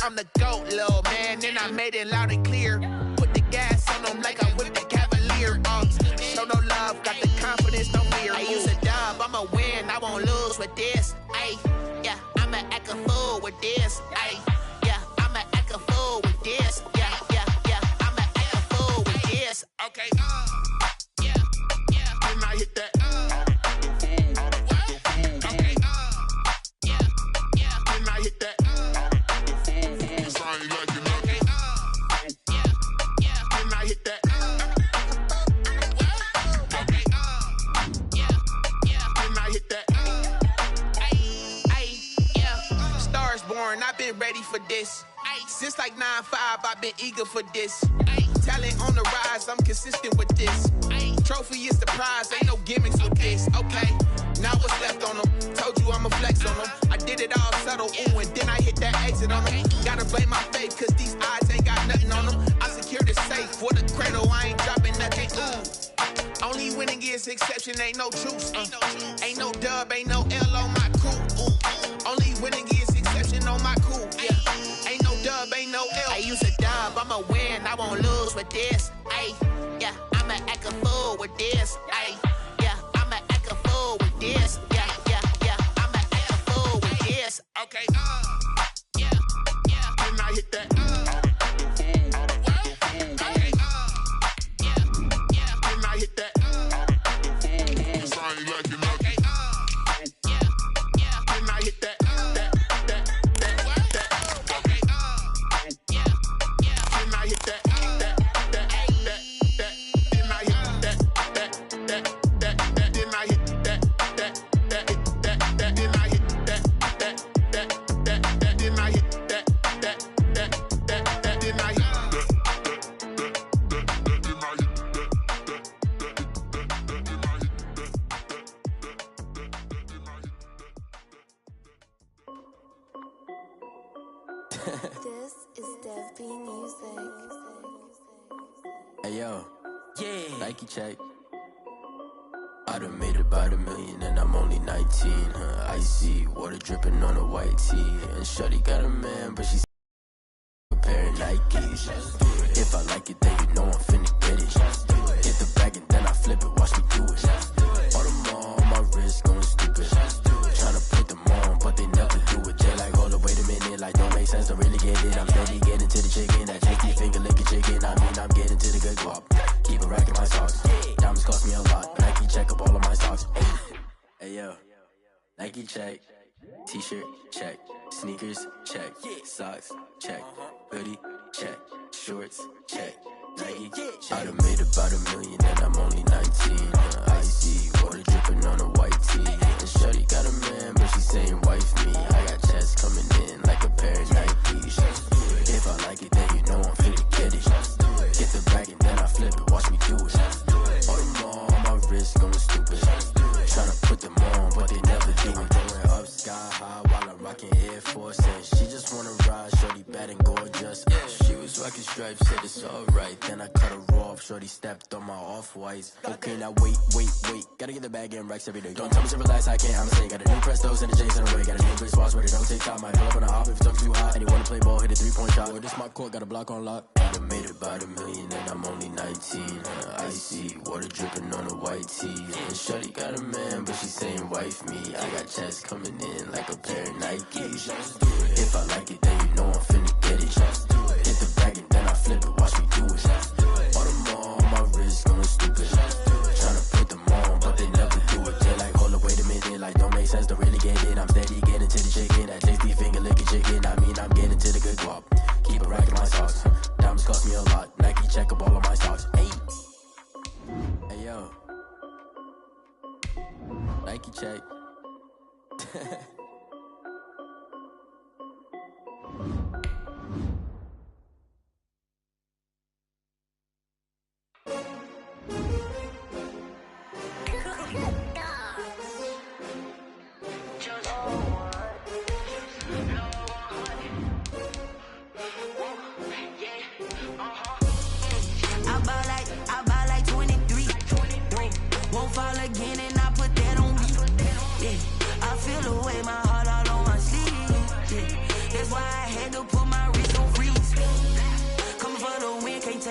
I'm the GOAT, little man, and I made it loud and clear. Put the gas on them like I'm with the Cavalier. Show no love, got the confidence, no fear. I use a dub, I'ma win, I won't lose with this. Ay, yeah, I'ma act a fool with this. Ay, yeah, I'ma act a fool with this. Yeah, yeah, yeah, I'ma act a fool with this. Okay, yeah, yeah, and I hit that. Okay, yeah, yeah, and I hit that. I've been ready for this. Since like 9-5, I've been eager for this. Talent on the rise, I'm consistent with this. Trophy is the prize, ain't no gimmicks with this. Okay, now what's left on them? Told you I'ma flex on them. I did it all subtle, ooh, and then I hit that exit on them. Gotta blame my faith, cause these eyes ain't got nothing on them. I secured the safe for the cradle, I ain't dropping nothing, ooh. Only winning is exception, ain't no truce. Ain't no dub, ain't no L on my crew. Only winning is exception on my crew. Yeah, ain't no dub, ain't no L. I use a dub, I'ma win, I won't lose with this. Ay, yeah, I'ma act a fool with this. Ay, yeah, I'ma act a fool with this. Yeah, yeah, yeah, I'ma act a fool with this. Okay, yeah, yeah, and I hit that. Okay, yeah, yeah, and I hit that. I ain't like it. Okay, yeah, yeah, and I hit that. This is Dev B Music. Hey yo, yeah, Nike check. I done made about $1 million and I'm only 19. Icy water dripping on a white tee, and shorty got a man, but she's a pair of Nikes. If I like it, then you know I'm finna get it. Get the bag and then I flip it. Watch me do it. All them on my wrist going stupid. Tryna put them on, but they never do it. They like, hold up, wait a minute, like don't make sense, don't really get it. I'm steady getting to the chicken, that tricky finger licking chicken. I mean, I'm getting to the good guap. Keep a rack in my socks. Diamonds cost me a lot. Nike check up all of my socks. Hey yo, Nike check. T-shirt check. Sneakers check. Socks check. Hoodie check. Shorts check. Nike I done made about $1 million and I'm only 19. Icy water dripping on a white tee, and shorty got a man, but she saying wife me. I got chest coming in like a pair of Nikes. If I like it, then you know I'm finna get it. Get the bag and then I flip it. Watch me do it. All them on my wrist going stupid. Tryna put them on, but they never do it. Going up sky high while I'm rocking Air Force, and she just wanna ride. Shorty bad and gorgeous. She was rocking stripes, said it's alright. Then I cut her off. Shorty stepped on my off-whites. Okay, now wait. Gotta get the bag and racks every day. Don't tell me to relax, I can't. I'ma say, got a new Prestos and a J's in the way. Got a new big spots where they don't take time. Might pull up on a hop if it's too hot. And he wanna play ball, hit a 3-point shot. Or this my court, got a block on lock. I done made about $1 million and I'm only 19. Icy water dripping on a white tee, and shorty got a man, but she saying wife me. I got chest coming in like a pair of Nikes. If I like it, then you know I'm finna get it. Hit the bag and then I flip it. Watch me do it. All them on my wrist going stupid. Tryna put them on, but they never do it. They like, hold up, wait a minute, like don't make sense, don't really get it. I'm steady getting to the chicken, that tasty finger licking chicken. I mean, I'm getting to the good guap. Keep a rack in my socks. Diamonds cost me a lot. Nike check up all of my socks. Hey yo, Nike check.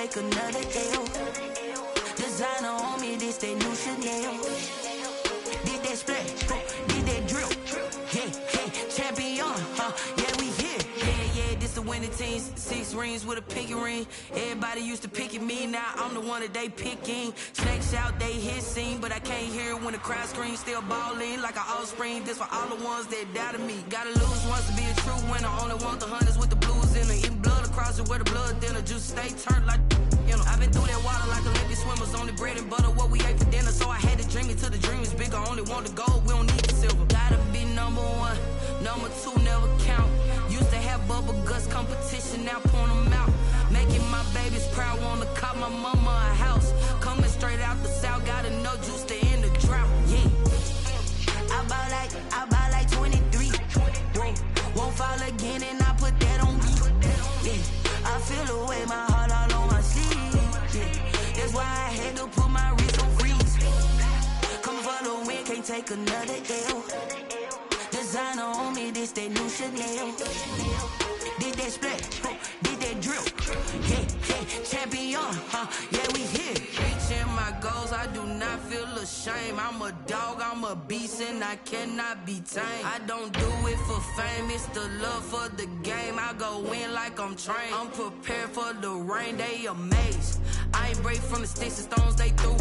take another L. Designer on me, this they new Chanel. Did that splash, did that drill. Yeah, champion, yeah, we here. Yeah, this the winning team. 6 rings with a pinky ring. Everybody used to pick at me, now I'm the one that they picking. Snakes out, they hit scene, but I can't hear it when the crowd screams. Still ballin' like an offspring. This for all the ones that doubted me. Gotta lose once to be a true winner. Only want the hunters with the blues in it. Eating blood across it where the blood thinner. Juice stay turned like, you know. I've been through that water like Olympic swimmers. Only bread and butter, what we ate for dinner. So I had to dream it till the dream is bigger. Only want the gold, we don't need the silver. Gotta be number 1, number 2 never count. Used to have bubble guts competition, now point them out. Making my babies proud, wanna cop my mama a house. Coming straight out the south, gotta know juice to end the drought. Yeah, I bought like 23. Whoa, won't fall again and I put that on me. Yeah, I feel the way my heart all on my sleeve. Yeah, that's why I had to put my wrist on freeze. Coming for the win, can't take another L. Designer on me, this that new Chanel. Did that splash, did that drill. Yeah, champion, yeah, we here. Reaching my goals, I do not feel ashamed. I'm a dog, I'm a beast, and I cannot be tamed. I don't do it for fame, it's the love for the game. I go in like I'm trained. I'm prepared for the rain, they amazed. I ain't break from the sticks and stones they threw.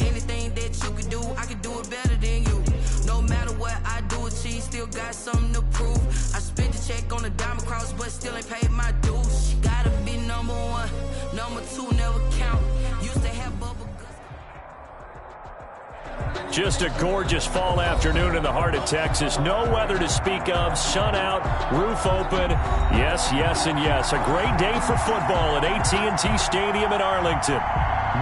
Anything that you could do, I could do it better than you. No matter what I do, achieve, still got something to prove. I spent the check on the diamond cross, but still ain't paid my dues. Gotta be number 1, number 2 never count. Used to have bubble guts. Just a gorgeous fall afternoon in the heart of Texas. No weather to speak of. Sun out, roof open. Yes, yes, and yes. A great day for football at AT&T Stadium in Arlington.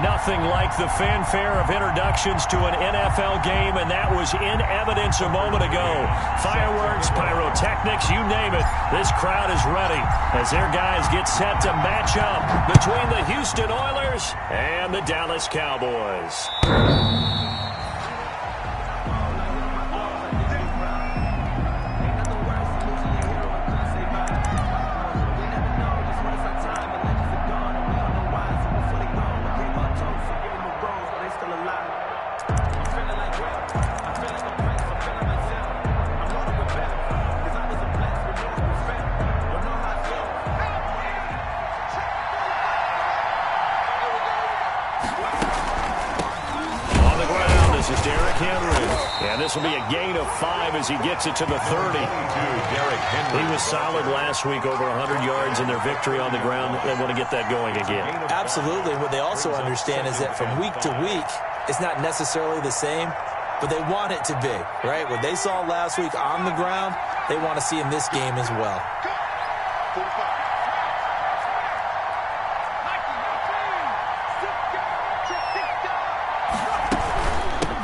Nothing like the fanfare of introductions to an NFL game, and that was in evidence a moment ago. Fireworks, pyrotechnics, you name it. This crowd is ready as their guys get set to match up between the Houston Oilers and the Dallas Cowboys. This will be a gain of 5 as he gets it to the 30. He was solid last week, over 100 yards in their victory on the ground. They want to get that going again. Absolutely. What they also understand is that from week to week, it's not necessarily the same, but they want it to be, right? What they saw last week on the ground, they want to see in this game as well.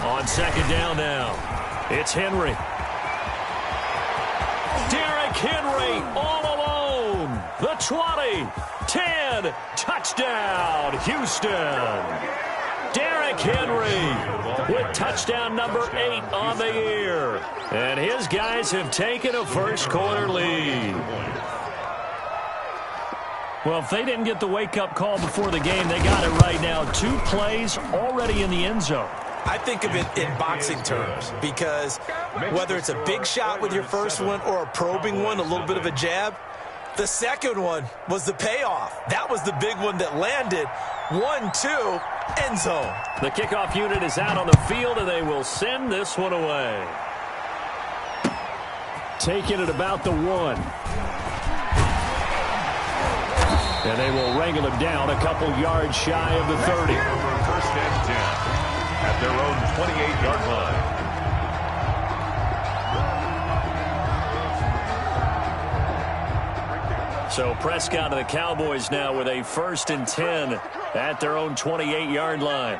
On second down now, it's Henry. Derrick Henry all alone. The 20, 10, touchdown, Houston. Derrick Henry with touchdown number 8 on the year. And his guys have taken a first-quarter lead. Well, if they didn't get the wake-up call before the game, they got it right now. 2 plays already in the end zone. I think of it in boxing terms because whether it's a big shot with your first one or a probing one, a little bit of a jab, the second one was the payoff. That was the big one that landed. 1-2, end zone. The kickoff unit is out on the field, and they will send this one away. Taking it about the 1. And they will wrangle him down a couple yards shy of the 30. First and 10. At their own 28-yard line. So Prescott and the Cowboys now with a 1st and 10 at their own 28-yard line.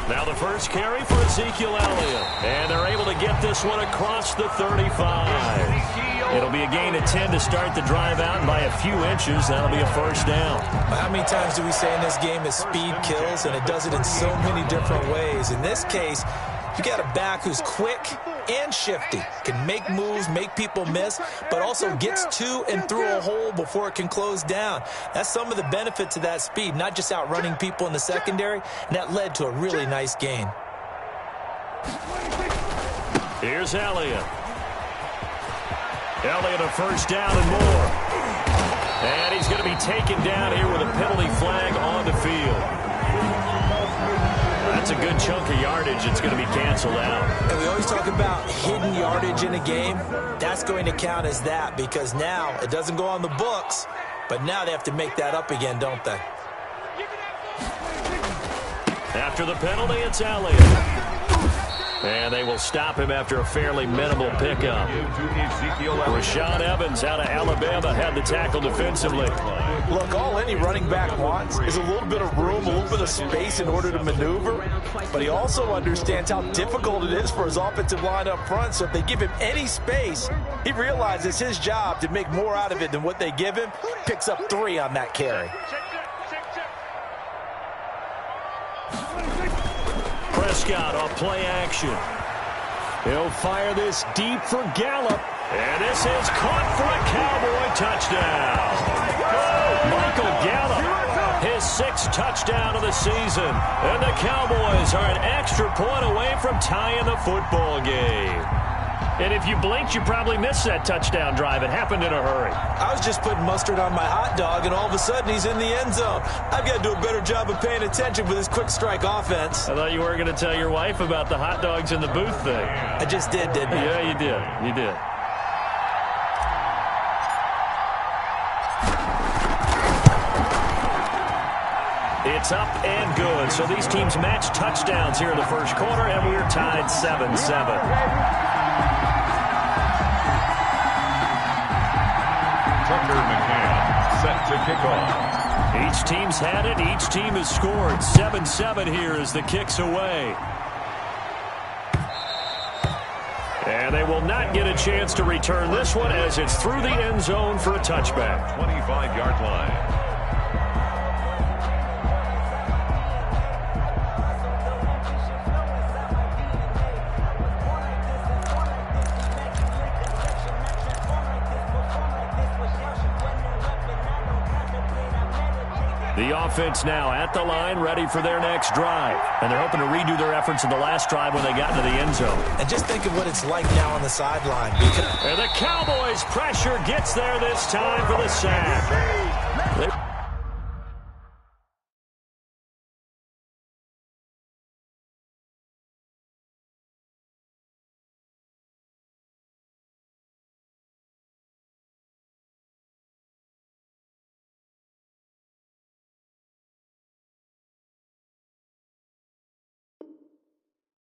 Now the first carry for Ezekiel Elliott. And they're able to get this one across the 35. It'll be a gain of 10 to start the drive out, and by a few inches, that'll be a first down. How many times do we say in this game that speed kills, and it does it in so many different ways? In this case, you got a back who's quick, and shifty. Can make moves, make people miss, but also gets to and through a hole before it can close down. That's some of the benefits of that speed, not just outrunning people in the secondary, and that led to a really nice gain. Here's Elliott. Elliott a first down and more. And he's going to be taken down here with a penalty flag on the field. That's a good chunk of yardage. It's going to be canceled out. And we always talk about hidden yardage in a game. That's going to count as that because now it doesn't go on the books, but now they have to make that up again, don't they? After the penalty, it's Elliott. And they will stop him after a fairly minimal pickup. Rashaan Evans out of Alabama had the tackle defensively. Look, all any running back wants is a little bit of room, a little bit of space in order to maneuver. But he also understands how difficult it is for his offensive line up front. So if they give him any space, he realizes his job to make more out of it than what they give him. Picks up 3 on that carry. Prescott off play action. He'll fire this deep for Gallup. And this is caught for a Cowboy touchdown. Michael Gallup, his 6th touchdown of the season. And the Cowboys are an extra point away from tying the football game. And if you blinked, you probably missed that touchdown drive. It happened in a hurry. I was just putting mustard on my hot dog, and all of a sudden he's in the end zone. I've got to do a better job of paying attention with this quick strike offense. I thought you were going to tell your wife about the hot dogs in the booth thing. I just did, didn't I? Yeah, you did. You did. It's up and good. So these teams match touchdowns here in the first quarter, and we're tied 7-7. Set to kick off. Each team's had it. Each team has scored. 7-7 here as the kick's away. And they will not get a chance to return this one as it's through the end zone for a touchback. 25-yard line. The offense now at the line, ready for their next drive. And they're hoping to redo their efforts in the last drive when they got into the end zone. And just think of what it's like now on the sideline. And the Cowboys' pressure gets there this time for the sack.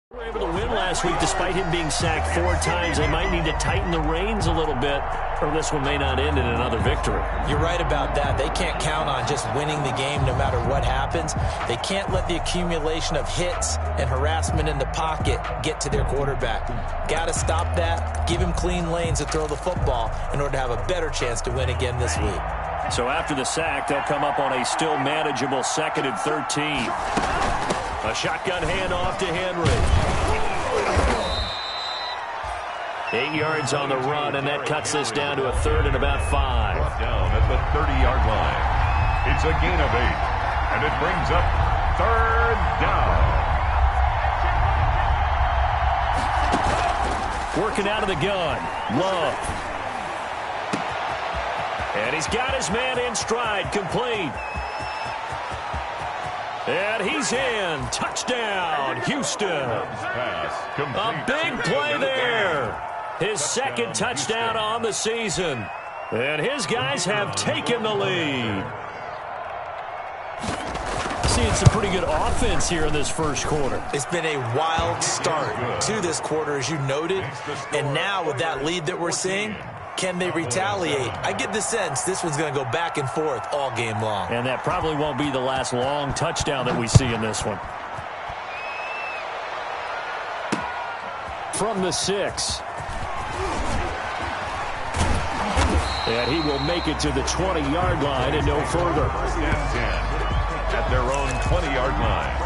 They were able to win last week despite him being sacked 4 times. They might need to tighten the reins a little bit, or this one may not end in another victory. You're right about that. They can't count on just winning the game no matter what happens. They can't let the accumulation of hits and harassment in the pocket get to their quarterback. Got to stop that, give him clean lanes to throw the football in order to have a better chance to win again this week. So after the sack, they'll come up on a still manageable 2nd and 13. A shotgun handoff to Henry. 8 yards on the run, and that cuts this down to a 3rd and about 5. Down at the 30-yard line. It's a gain of 8, and it brings up 3rd down. Working out of the gun. Love. And he's got his man in stride, complete. And he's in. Touchdown, Houston. A big play there. His 2nd touchdown on the season. And his guys have taken the lead. Seeing some pretty good offense here in this first quarter. It's been a wild start to this quarter, as you noted. And now with that lead that we're seeing, can they retaliate? I get the sense this one's going to go back and forth all game long. And that probably won't be the last long touchdown that we see in this one. From the 6. And he will make it to the 20-yard line and no further. 1st and 10 at their own 20-yard line.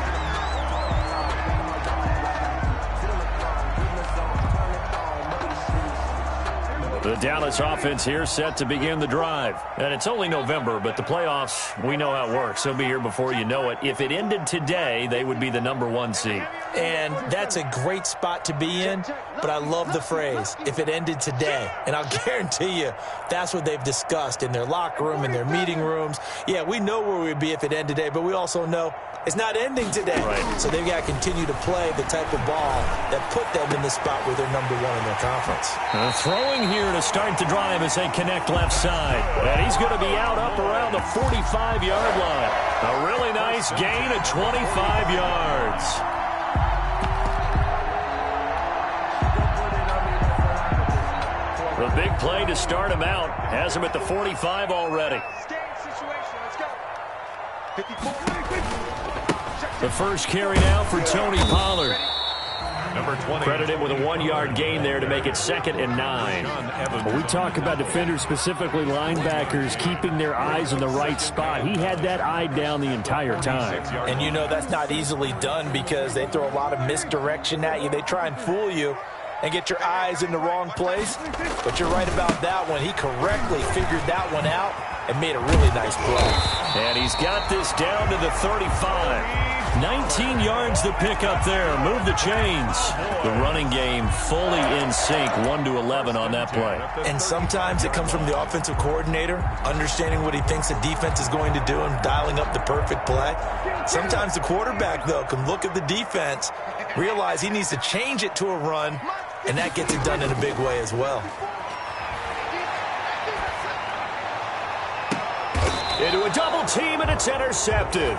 The Dallas offense here set to begin the drive. And it's only November, but the playoffs, we know how it works. They'll be here before you know it. If it ended today, they would be the #1 seed. And that's a great spot to be in, but I love the phrase, if it ended today. And I'll guarantee you that's what they've discussed in their locker room, in their meeting rooms. Yeah, we know where we'd be if it ended today, but we also know it's not ending today. Right. So they've got to continue to play the type of ball that put them in the spot where they're #1 in their conference. Throwing here to start the drive as they connect left side. And he's going to be out up around the 45-yard line. A really nice gain of 25 yards. The big play to start him out has him at the 45 already. The first carry now for Tony Pollard. Number 20. Credited with a 1-yard gain there to make it 2nd and 9. When we talk about defenders, specifically linebackers, keeping their eyes in the right spot, he had that eye down the entire time. And you know that's not easily done because they throw a lot of misdirection at you. They try and fool you and get your eyes in the wrong place. But you're right about that one. He correctly figured that one out and made a really nice play. And he's got this down to the 35. 19 yards to pick up there. Move the chains. The running game fully in sync. 1-11 on that play. And sometimes it comes from the offensive coordinator, understanding what he thinks the defense is going to do and dialing up the perfect play. Sometimes the quarterback, though, can look at the defense, realize he needs to change it to a run, and that gets it done in a big way as well. Into a double team, and it's intercepted.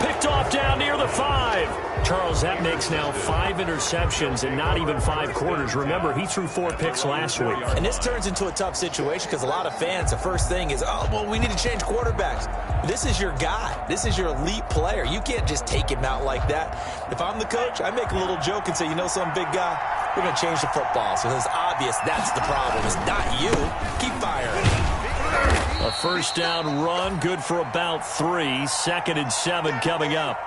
Picked off down near the 5. Charles, that makes now 5 interceptions and not even 5 quarters. Remember, he threw 4 picks last week. And this turns into a tough situation because a lot of fans, the first thing is, oh, well, we need to change quarterbacks. This is your guy. This is your elite player. You can't just take him out like that. If I'm the coach, I make a little joke and say, you know, some big guy, we're going to change the football. So it's obvious that's the problem. It's not you. Keep firing. A first down run, good for about 3. 2nd and 7 coming up.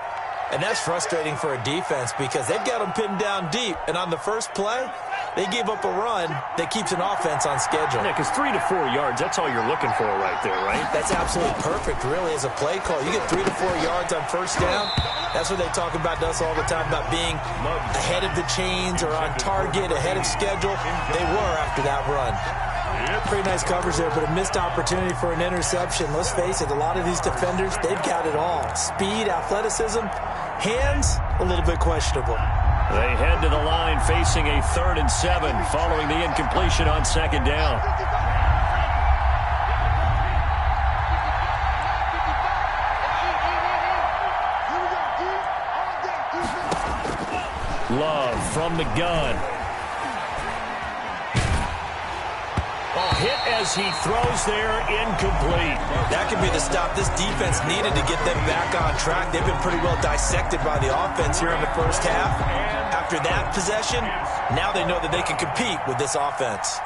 And that's frustrating for a defense because they've got them pinned down deep. And on the first play, they gave up a run that keeps an offense on schedule. Yeah, because 3 to 4 yards, that's all you're looking for right there, right? That's absolutely perfect, really, as a play call. You get 3 to 4 yards on first down. That's what they talk about to us all the time, about being ahead of the chains or on target, ahead of schedule. They were after that run. Pretty nice coverage there, but a missed opportunity for an interception. Let's face it, a lot of these defenders, they've got it all. Speed, athleticism, hands, a little bit questionable. They head to the line facing a 3rd and 7 following the incompletion on 2nd down. Love from the gun. Hit as he throws there, incomplete. That could be the stop this defense needed to get them back on track. They've been pretty well dissected by the offense here in the first half. After that possession, now they know that they can compete with this offense.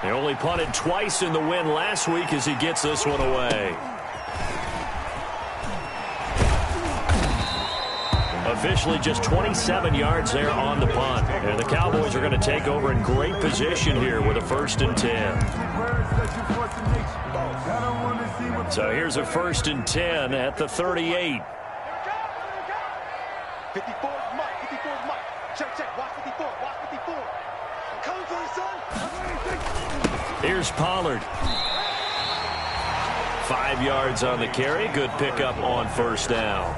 They only punted twice in the win last week as he gets this one away. Officially just 27 yards there on the punt. And the Cowboys are going to take over in great position here with a 1st and 10. So here's a 1st and 10 at the 38. 54 is Mike. 54 is Mike. Check. Watch 54. Watch 54. Come for the son. Here's Pollard. 5 yards on the carry. Good pickup on first down.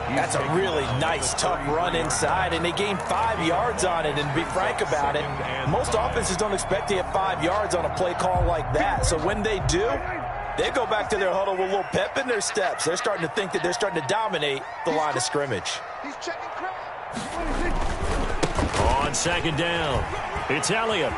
That's a really nice, tough run inside, and they gained 5 yards on it. And to be frank about it, most offenses don't expect to get 5 yards on a play call like that. So when they do, they go back to their huddle with a little pep in their steps. They're starting to think that they're starting to dominate the line of scrimmage. He's checking crowd. On 2nd down, it's Elliott.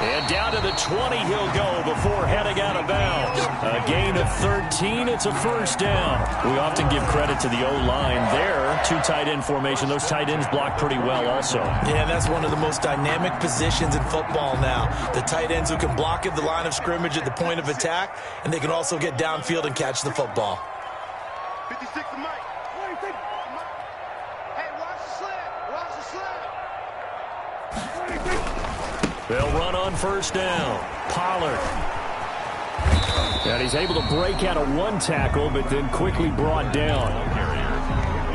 And down to the 20 he'll go before heading out of bounds. A gain of 13, it's a first down. We often give credit to the O-line there. 2 tight end formation. Those tight ends block pretty well also. Yeah, that's one of the most dynamic positions in football now. The tight ends who can block at the line of scrimmage at the point of attack, and they can also get downfield and catch the football. 56 to Mike. Hey, watch the slip. They'll run on first down. Pollard. And he's able to break out of one tackle, but then quickly brought down.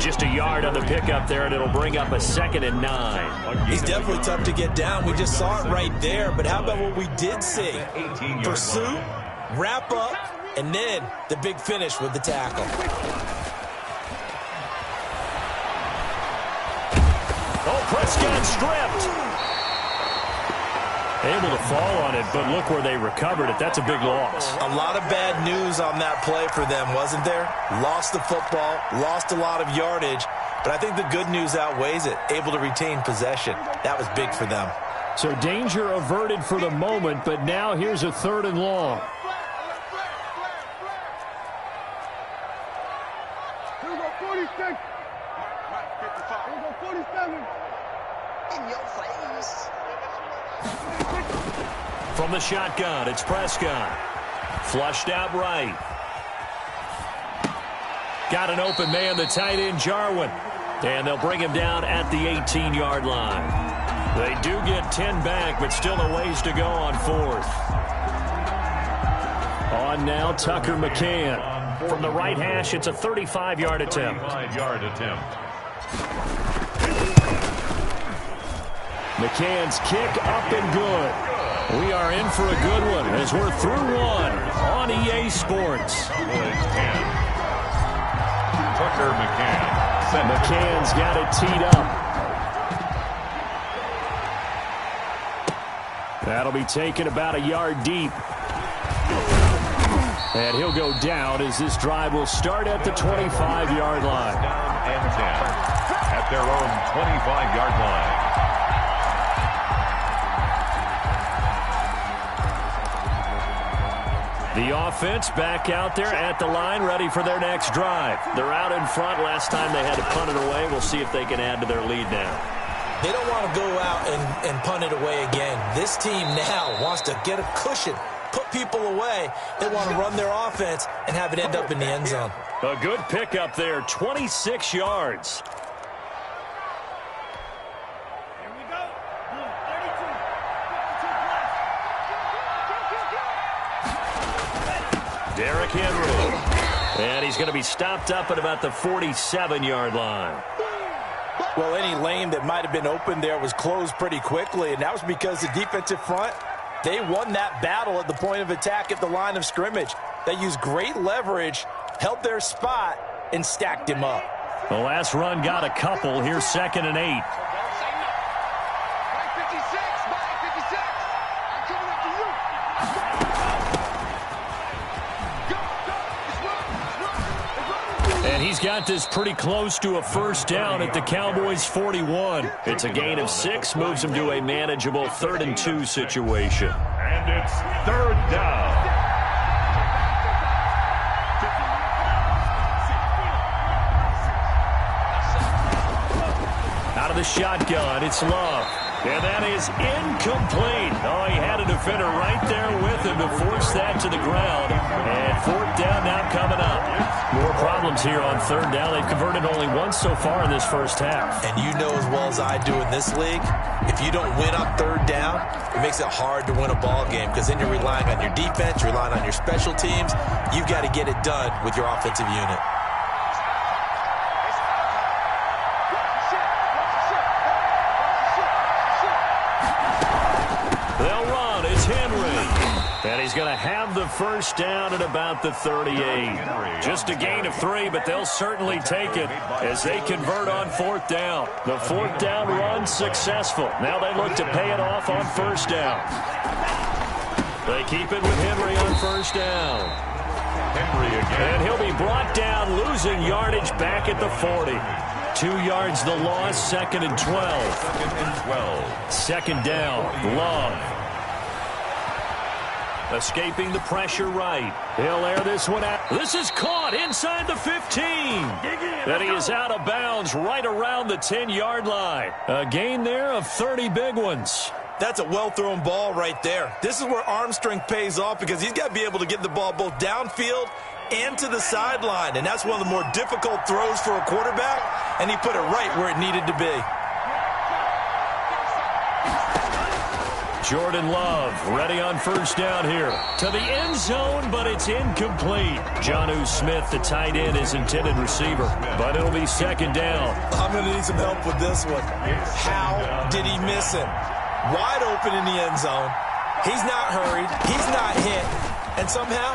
Just a yard on the pickup there, and it'll bring up a 2nd and 9. He's definitely tough to get down. We just saw it right there. But how about what we did see? Pursuit, wrap up, and then the big finish with the tackle. Oh, Prescott stripped. Able to fall on it, but look where they recovered it. That's a big loss. A lot of bad news on that play for them, wasn't there? Lost the football, lost a lot of yardage, but I think the good news outweighs it. Able to retain possession. That was big for them. So danger averted for the moment, but now here's a 3rd and long. Here we go, 46. Here we go, 47. In your face. From the shotgun, it's Prescott. Flushed out right. Got an open man, the tight end, Jarwin. And they'll bring him down at the 18-yard line. They do get 10 back, but still a ways to go on 4th. On now, Tucker McCann. From the right hash, it's a 35-yard attempt. 35-yard attempt. McCann's kick up and good. We are in for a good one as we're through one on EA Sports. Tucker McCann. McCann's got it teed up. That'll be taken about a yard deep. And he'll go down as this drive will start at the 25-yard line. Down and 10 at their own 25-yard line. The offense back out there at the line, ready for their next drive. They're out in front. Last time they had to punt it away. We'll see if they can add to their lead now. They don't want to go out and punt it away again. This team now wants to get a cushion, put people away. They want to run their offense and have it end up in the end zone. A good pickup there, 26 yards. Derrick Henry. And he's going to be stopped up at about the 47-yard line. Well, any lane that might have been open there was closed pretty quickly, and that was because the defensive front, they won that battle at the point of attack at the line of scrimmage. They used great leverage, held their spot, and stacked him up. The last run got a couple. Here's 2nd and 8. And he's got this pretty close to a first down at the Cowboys' 41. It's a gain of 6, moves him to a manageable 3rd and 2 situation. And it's 3rd down. Out of the shotgun, it's Love. And that is incomplete. Oh, he had a defender right there with him to force that to the ground. And 4th down now coming up. More problems here on 3rd down. They've converted only once so far in this first half. And you know as well as I do in this league, if you don't win on 3rd down, it makes it hard to win a ball game because then you're relying on your defense, you're relying on your special teams. You've got to get it done with your offensive unit. They'll run. It's Henry. And he's going to have the first down at about the 38. Just a gain of 3, but they'll certainly take it as they convert on 4th down. The 4th down run successful. Now they look to pay it off on 1st down. They keep it with Henry on 1st down. Henry again. And he'll be brought down, losing yardage back at the 40. 2 yards the loss, 2nd and 12. 2nd and 12. 2nd down, Love. Escaping the pressure right. He'll air this one out. This is caught inside the 15. And he is out of bounds right around the 10-yard line. A gain there of 30 big ones. That's a well-thrown ball right there. This is where arm strength pays off because he's got to be able to get the ball both downfield and to the sideline. And that's one of the more difficult throws for a quarterback. And he put it right where it needed to be. Jordan Love ready on first down here. To the end zone, but it's incomplete. Jonnu Smith, the tight end, is intended receiver, but it'll be second down. I'm going to need some help with this one. How did he miss him? Wide open in the end zone. He's not hurried. He's not hit. And somehow,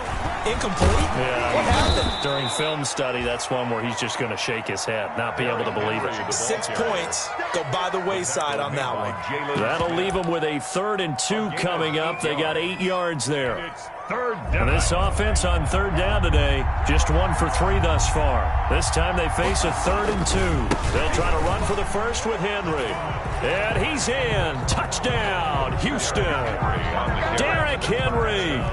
incomplete? Yeah. What happened? During film study, that's one where he's just going to shake his head, not be able to believe it. 6 points go by the wayside on that one. That'll leave them with a 3rd and 2 coming up. They got 8 yards there. And this offense on third down today, just 1 for 3 thus far. This time they face a 3rd and 2. They'll try to run for the first with Henry. And he's in. Touchdown, Houston. Derrick Henry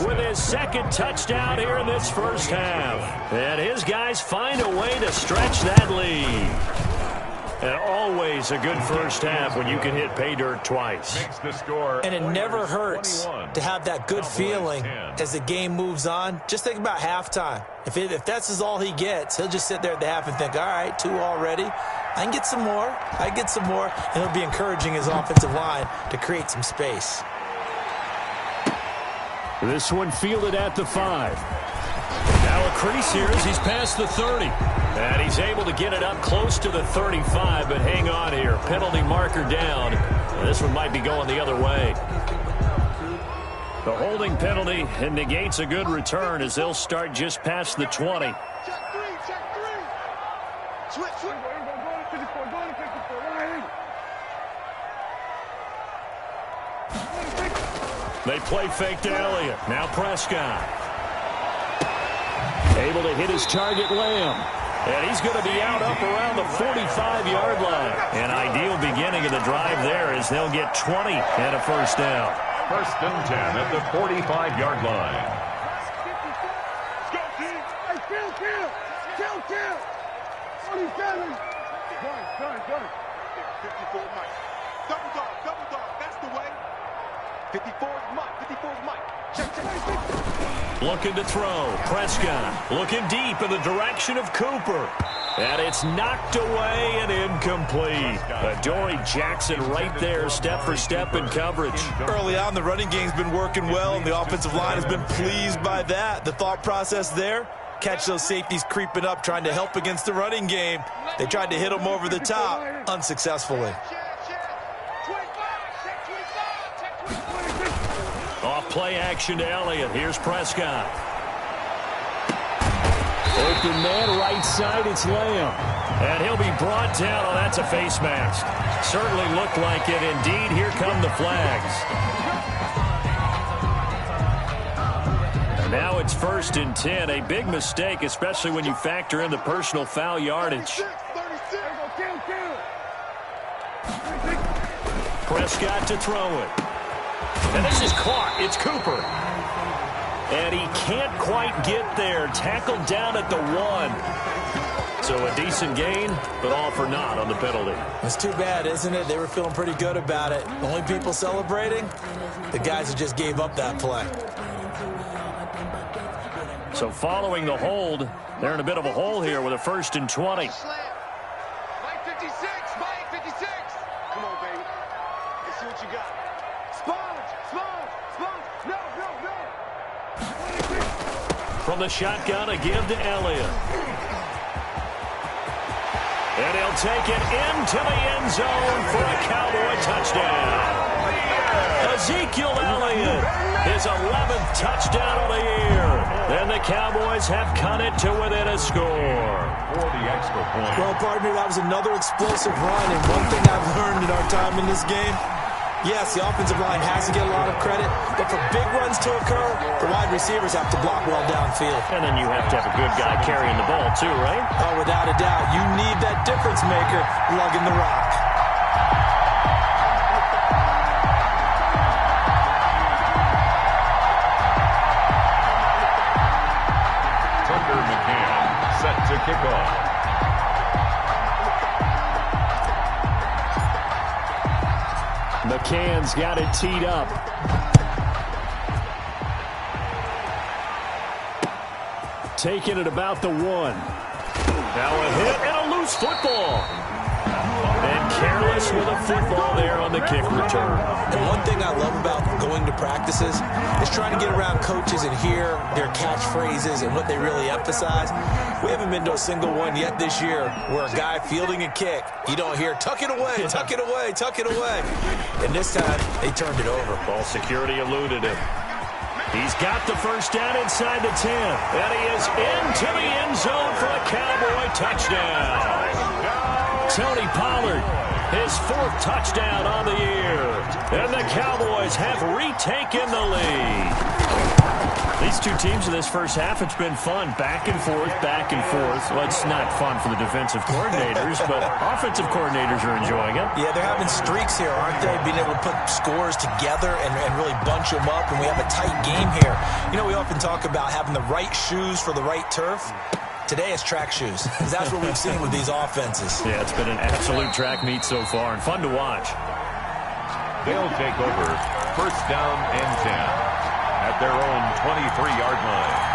with his 2nd touchdown here in this first half. And his guys find a way to stretch that lead. And always a good first half when you can hit pay dirt twice. And it never hurts to have that good feeling as the game moves on. Just think about halftime. If that's all he gets, he'll just sit there at the half and think, all right, 2 already. I can get some more. I can get some more. And he'll be encouraging his offensive line to create some space. This one fielded at the 5. Now a crease here as he's past the 30. And he's able to get it up close to the 35, but hang on here. Penalty marker down. And this one might be going the other way. The holding penalty negates a good return as they'll start just past the 20. Check 3, check 3. Switch, switch. They play fake to Elliott. Now Prescott. Able to hit his target, Lamb. And he's going to be out up around the 45-yard line. An ideal beginning of the drive there as they'll get 20 and a first down. 1st and 10 at the 45-yard line. Let's go, team. Hey, kill. 47. Done. 54 Mike. Double dog. That's the way. 54 is Mike. Check. Looking to throw. Prescott looking deep in the direction of Cooper. And it's knocked away and incomplete. Adoree Jackson right there, step for step in coverage. Early on, the running game's been working well, and the offensive line has been pleased by that. The thought process there, catch those safeties creeping up, trying to help against the running game. They tried to hit them over the top, unsuccessfully. Off play action to Elliott. Here's Prescott. Open man, right side, it's Lamb. And he'll be brought down. Oh, that's a face mask. Certainly looked like it. Indeed, here come the flags. And now it's 1st and 10. A big mistake, especially when you factor in the personal foul yardage. Prescott to throw it. And this is caught. It's Cooper. And he can't quite get there. Tackled down at the 1. So a decent gain, but all for naught on the penalty. It's too bad, isn't it? They were feeling pretty good about it. The only people celebrating, the guys who just gave up that play. So following the hold, they're in a bit of a hole here with a 1st and 20. Mike 56. Come on, baby. Let's see what you got. Sponge. No. From the shotgun, a give to Elliott. And he'll take it into the end zone for a Cowboy touchdown. Ezekiel Elliott, his 11th touchdown of the year. And the Cowboys have cut it to within a score. For the extra point. Well, partner, that was another explosive run. And one thing I've learned in our time in this game, yes, the offensive line has to get a lot of credit, but for big runs to occur, the wide receivers have to block well downfield. And then you have to have a good guy carrying the ball too, right? Oh, without a doubt. You need that difference maker lugging the rock. Tucker McCann set to kick off. McCann's got it teed up. Taking it about the 1. Now a hit and a loose football. And careless Davis with a football there on the kick return. And one thing I love about going to practices is trying to get around coaches and hear their catchphrases and what they really emphasize. We haven't been to a single one yet this year where a guy fielding a kick, you don't hear, tuck it away, tuck it away, tuck it away. And this time, they turned it over. Ball security eluded him. He's got the first down inside the 10. And he is into the end zone for a Cowboy touchdown. Tony Pollard, his 4th touchdown on the year. And the Cowboys have retaken the lead. These two teams in this first half, it's been fun. Back and forth, back and forth. Well, it's not fun for the defensive coordinators, but offensive coordinators are enjoying it. Yeah, they're having streaks here, aren't they? Being able to put scores together and really bunch them up, and we have a tight game here. You know, we often talk about having the right shoes for the right turf. Today it's track shoes, because that's what we've seen with these offenses. Yeah, it's been an absolute track meet so far, and fun to watch. They'll take over 1st down and 10 at their own 23-yard line.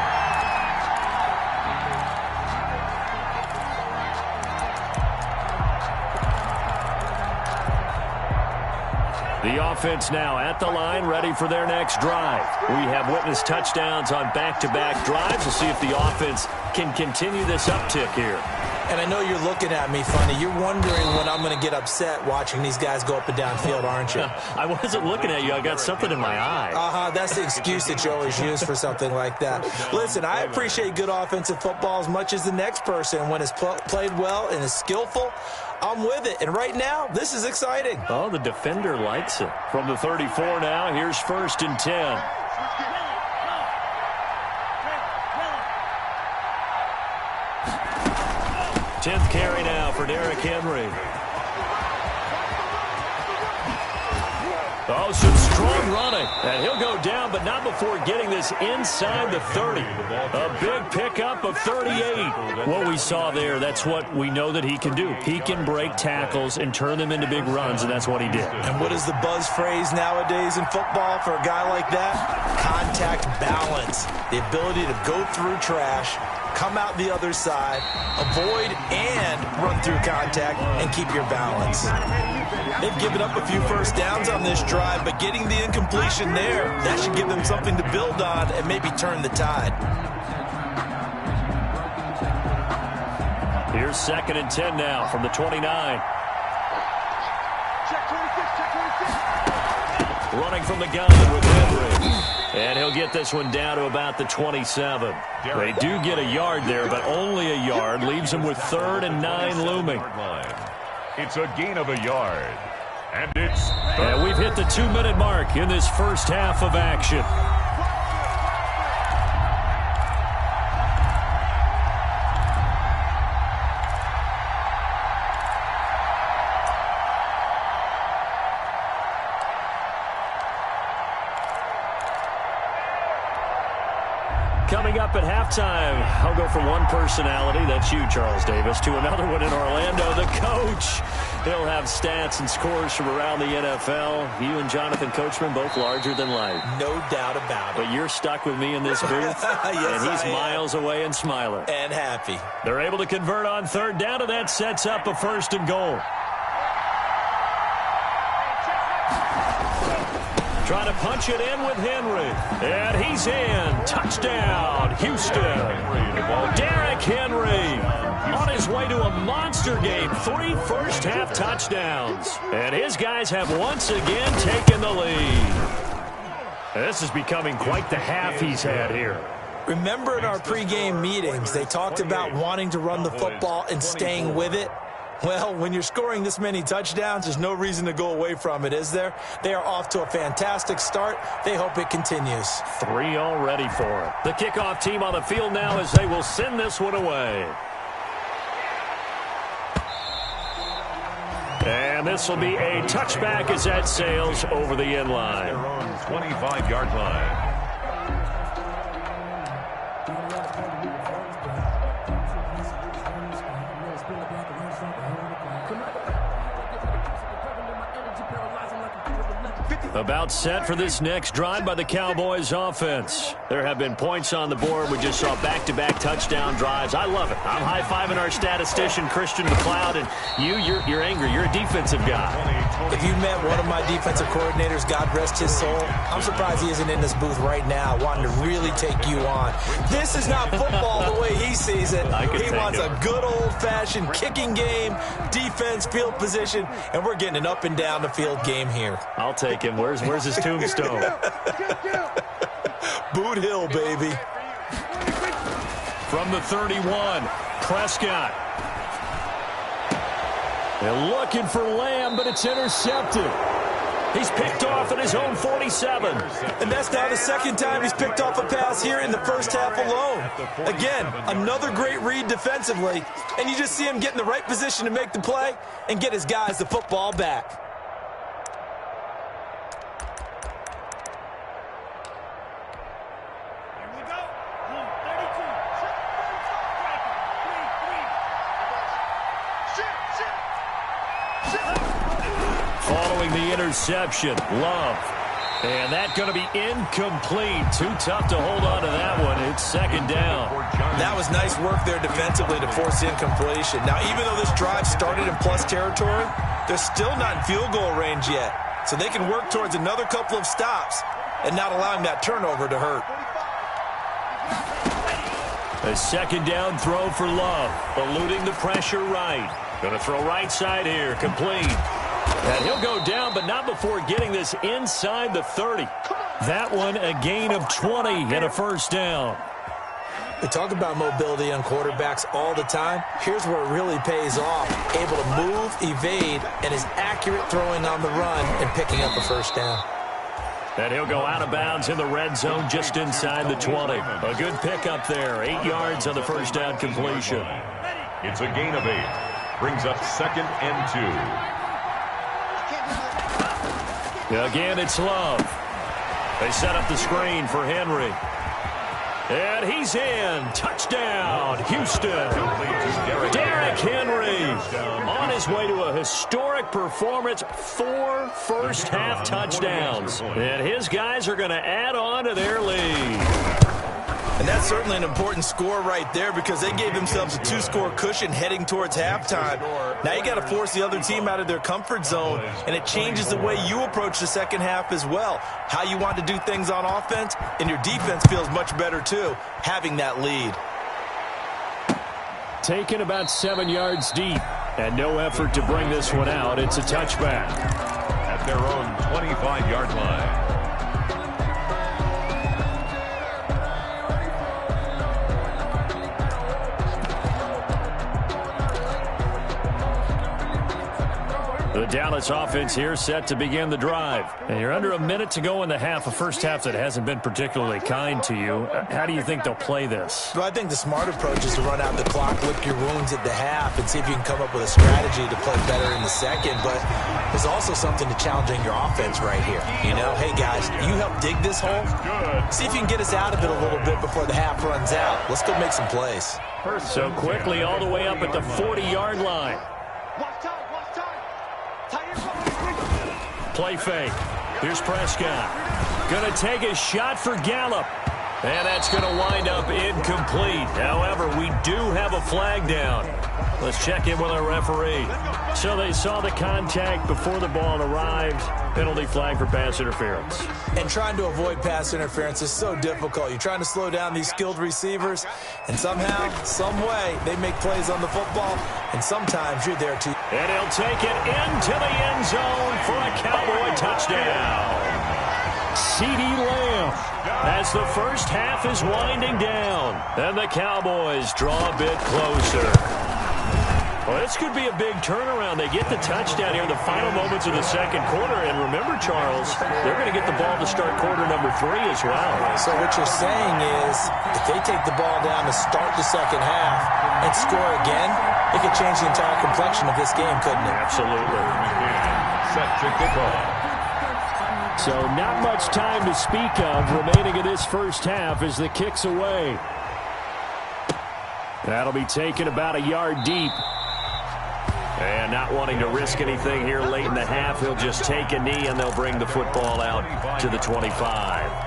The offense now at the line, ready for their next drive. We have witnessed touchdowns on back-to-back drives. We'll see if the offense can continue this uptick here. And I know you're looking at me funny. You're wondering when I'm going to get upset watching these guys go up and down field, aren't you? I wasn't looking at you. I got something in my eye. That's the excuse that you always use for something like that. Listen, I appreciate good offensive football as much as the next person. When it's played well and is skillful, I'm with it. And right now, this is exciting. Oh, the defender likes it. From the 34 now, here's 1st and 10. 10th carry now for Derrick Henry. Oh, some strong running. And he'll go down, but not before getting this inside the 30. A big pickup of 38. What we saw there, that's what we know that he can do. He can break tackles and turn them into big runs, and that's what he did. And what is the buzz phrase nowadays in football for a guy like that? Contact balance. The ability to go through trash, come out the other side, avoid and run through contact, and keep your balance. They've given up a few first downs on this drive, but getting the incompletion there, that should give them something to build on and maybe turn the tide. Here's 2nd and 10 now from the 29. Check 26, check 26. Running from the gun with Henry. And he'll get this one down to about the 27. They do get a yard there, but only a yard. Leaves them with 3rd and 9 looming. It's a gain of a yard. And we've hit the 2-minute mark in this first half of action. Coming up at halftime, I'll go from one personality, that's you, Charles Davis, to another one in Orlando, the coach. He'll have stats and scores from around the NFL. You and Jonathan Coachman, both larger than life. No doubt about it. But you're stuck with me in this booth, yes, and he's miles away and smiling. And happy. They're able to convert on 3rd down, and that sets up a 1st and goal. Trying to punch it in with Henry. And he's in. Touchdown, Houston. Derrick Henry on his way to a monster game. 3 first-half touchdowns. And his guys have once again taken the lead. This is becoming quite the half he's had here. Remember in our pregame meetings, they talked about wanting to run the football and staying with it? Well, when you're scoring this many touchdowns, there's no reason to go away from it, is there? They are off to a fantastic start. They hope it continues. 3 already for it. The kickoff team on the field now as they will send this one away. And this will be a touchback as that sails over the end line. Their own 25-yard line. About set for this next drive by the Cowboys offense. There have been points on the board. We just saw back-to-back touchdown drives. I love it. I'm high-fiving our statistician, Christian McLeod, and you're angry. You're a defensive guy. If you met one of my defensive coordinators, God rest his soul, I'm surprised he isn't in this booth right now wanting to really take you on. This is not football the way he sees it. He wants a good old-fashioned kicking game, defense, field position, and we're getting an up-and-down-the-field game here. I'll take him. Where's his tombstone? Boot Hill, baby. From the 31, Prescott. They're looking for Lamb, but it's intercepted. He's picked off at his own 47. And that's now the second time he's picked off a pass here in the first half alone. Again, another great read defensively, and you just see him get in the right position to make the play and get his guys the football back. Following the interception, Love. And that's going to be incomplete. Too tough to hold on to that one. It's second down. That was nice work there defensively to force incompletion. Now, even though this drive started in plus territory, they're still not in field goal range yet. So they can work towards another couple of stops and not allowing that turnover to hurt. A second down throw for Love, eluding the pressure right. Going to throw right side here, complete. And he'll go down, but not before getting this inside the 30. That one a gain of 20 and a first down. We talk about mobility on quarterbacks all the time. Here's where it really pays off. Able to move, evade, and is accurate throwing on the run and picking up a first down. And he'll go out of bounds in the red zone just inside the 20. A good pickup there. 8 yards on the first down completion. It's a gain of 8. Brings up 2nd and 2. Again, it's Love. They set up the screen for Henry. And he's in. Touchdown, Houston. Derrick Henry on his way to a historic performance. 4 first-half touchdowns. And his guys are going to add on to their lead. And that's certainly an important score right there because they gave themselves a 2-score cushion heading towards halftime. Now you got to force the other team out of their comfort zone, and it changes the way you approach the second half as well. How you want to do things on offense, and your defense feels much better too, having that lead. Taken about 7 yards deep, and no effort to bring this one out. It's a touchback. At their own 25-yard line. The Dallas offense here set to begin the drive. And you're under a minute to go in the half, a first half that hasn't been particularly kind to you. How do you think they'll play this? Well, I think the smart approach is to run out the clock, lick your wounds at the half, and see if you can come up with a strategy to play better in the second. But there's also something to challenging your offense right here. You know, hey, guys, you help dig this hole. See if you can get us out of it a little bit before the half runs out. Let's go make some plays. So quickly all the way up at the 40-yard line. Play fake. Here's Prescott. Going to take a shot for Gallup. And that's going to wind up incomplete. However, we do have a flag down. Let's check in with our referee. So they saw the contact before the ball arrived. Penalty flag for pass interference. And trying to avoid pass interference is so difficult. You're trying to slow down these skilled receivers, and somehow, some way, they make plays on the football, and sometimes you're there too. And he'll take it into the end zone for a Cowboy touchdown. CeeDee Lamb as the first half is winding down. And the Cowboys draw a bit closer. Well, this could be a big turnaround. They get the touchdown here in the final moments of the second quarter. And remember, Charles, they're going to get the ball to start quarter number 3 as well. So what you're saying is if they take the ball down to start the second half and score again, it could change the entire complexion of this game, couldn't it? Absolutely. Set to kick off. So not much time to speak of remaining in this first half as the kick's away. That'll be taken about a yard deep. And not wanting to risk anything here late in the half, he'll just take a knee, and they'll bring the football out to the 25.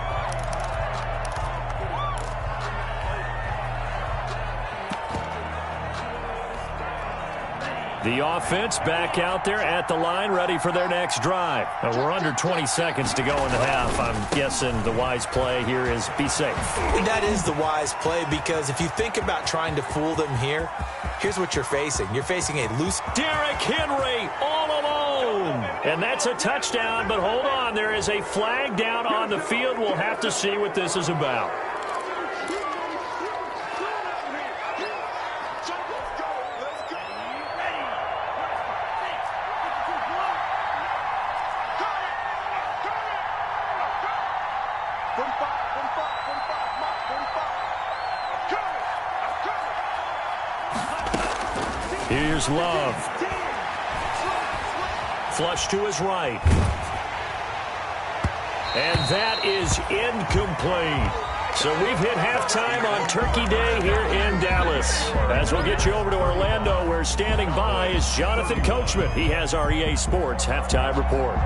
The offense back out there at the line, ready for their next drive. We're under 20 seconds to go in the half. I'm guessing the wise play here is be safe. That is the wise play, because if you think about trying to fool them here, here's what you're facing. You're facing a loose Derrick Henry all alone. And that's a touchdown, but hold on. There is a flag down on the field. We'll have to see what this is about. Here's Love. Flush to his right. And that is incomplete. So we've hit halftime on Turkey Day here in Dallas. As we'll get you over to Orlando, where standing by is Jonathan Coachman. He has our EA Sports halftime report.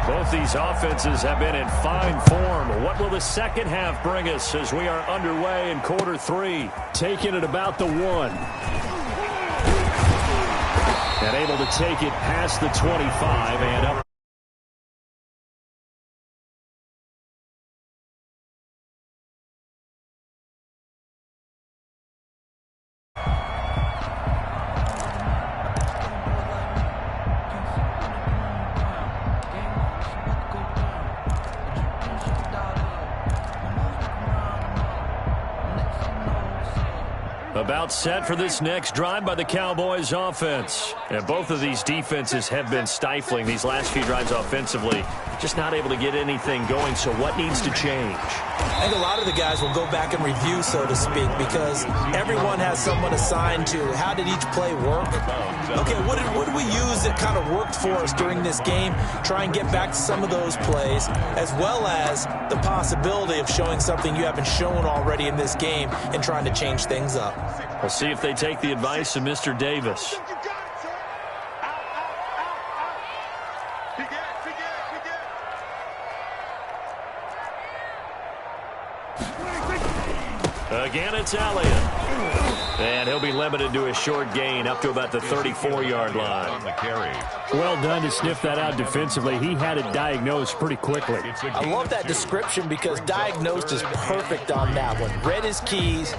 Both these offenses have been in fine form. What will the second half bring us as we are underway in quarter 3? Taking it about the 1. And able to take it past the 25 and up. About set for this next drive by the Cowboys offense. And both of these defenses have been stifling these last few drives offensively. Just not able to get anything going, so what needs to change? I think a lot of the guys will go back and review, so to speak, because everyone has someone assigned to how did each play work. Okay, what did we use that kind of worked for us during this game? Try and get back to some of those plays, as well as the possibility of showing something you haven't shown already in this game and trying to change things up. We'll see if they take the advice of Mr. Davis. Again, it's Elliott. And he'll be limited to a short gain up to about the 34-yard line. Well done to sniff that out defensively. He had it diagnosed pretty quickly. I love that description because diagnosed is perfect on that one. Read his keys,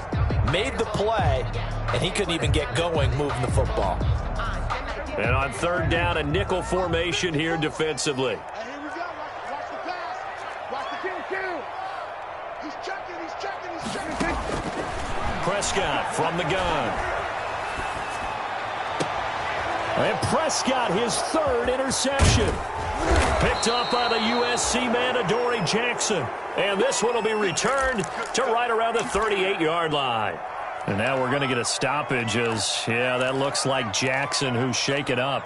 made the play, and he couldn't even get going moving the football. And on third down, a nickel formation here defensively. Here we go. Watch the pass. Watch the kill. He's checking. Prescott from the gun. And Prescott, his third interception. Picked up by the USC man, Adoree Jackson. And this one will be returned to right around the 38-yard line. And now we're going to get a stoppage as, yeah, that looks like Jackson who's shaken up.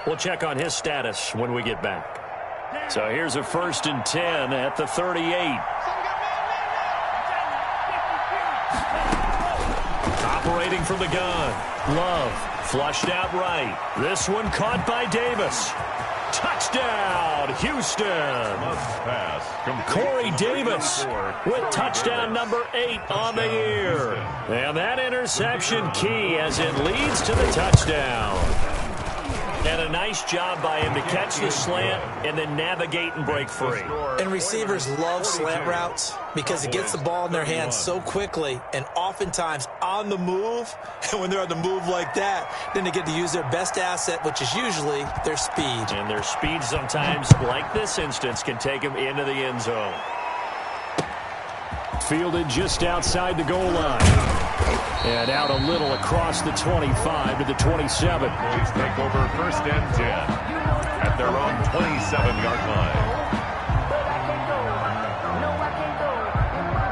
We'll check on his status when we get back. So here's a 1st and 10 at the 38. Operating from the gun. Love flushed out right. This one caught by Davis. Touchdown, Houston. Corey Davis with touchdown number 8 on the year. And that interception key as it leads to the touchdown. And a nice job by him to catch the slant and then navigate and break free. And receivers love slant routes because it gets the ball in their hands so quickly and oftentimes on the move. And when they're on the move like that, then they get to use their best asset, which is usually their speed. And their speed sometimes, like this instance, can take them into the end zone. Fielded just outside the goal line. And out a little across the 25 to the 27. Boys take over 1st and 10 at their own 27-yard line.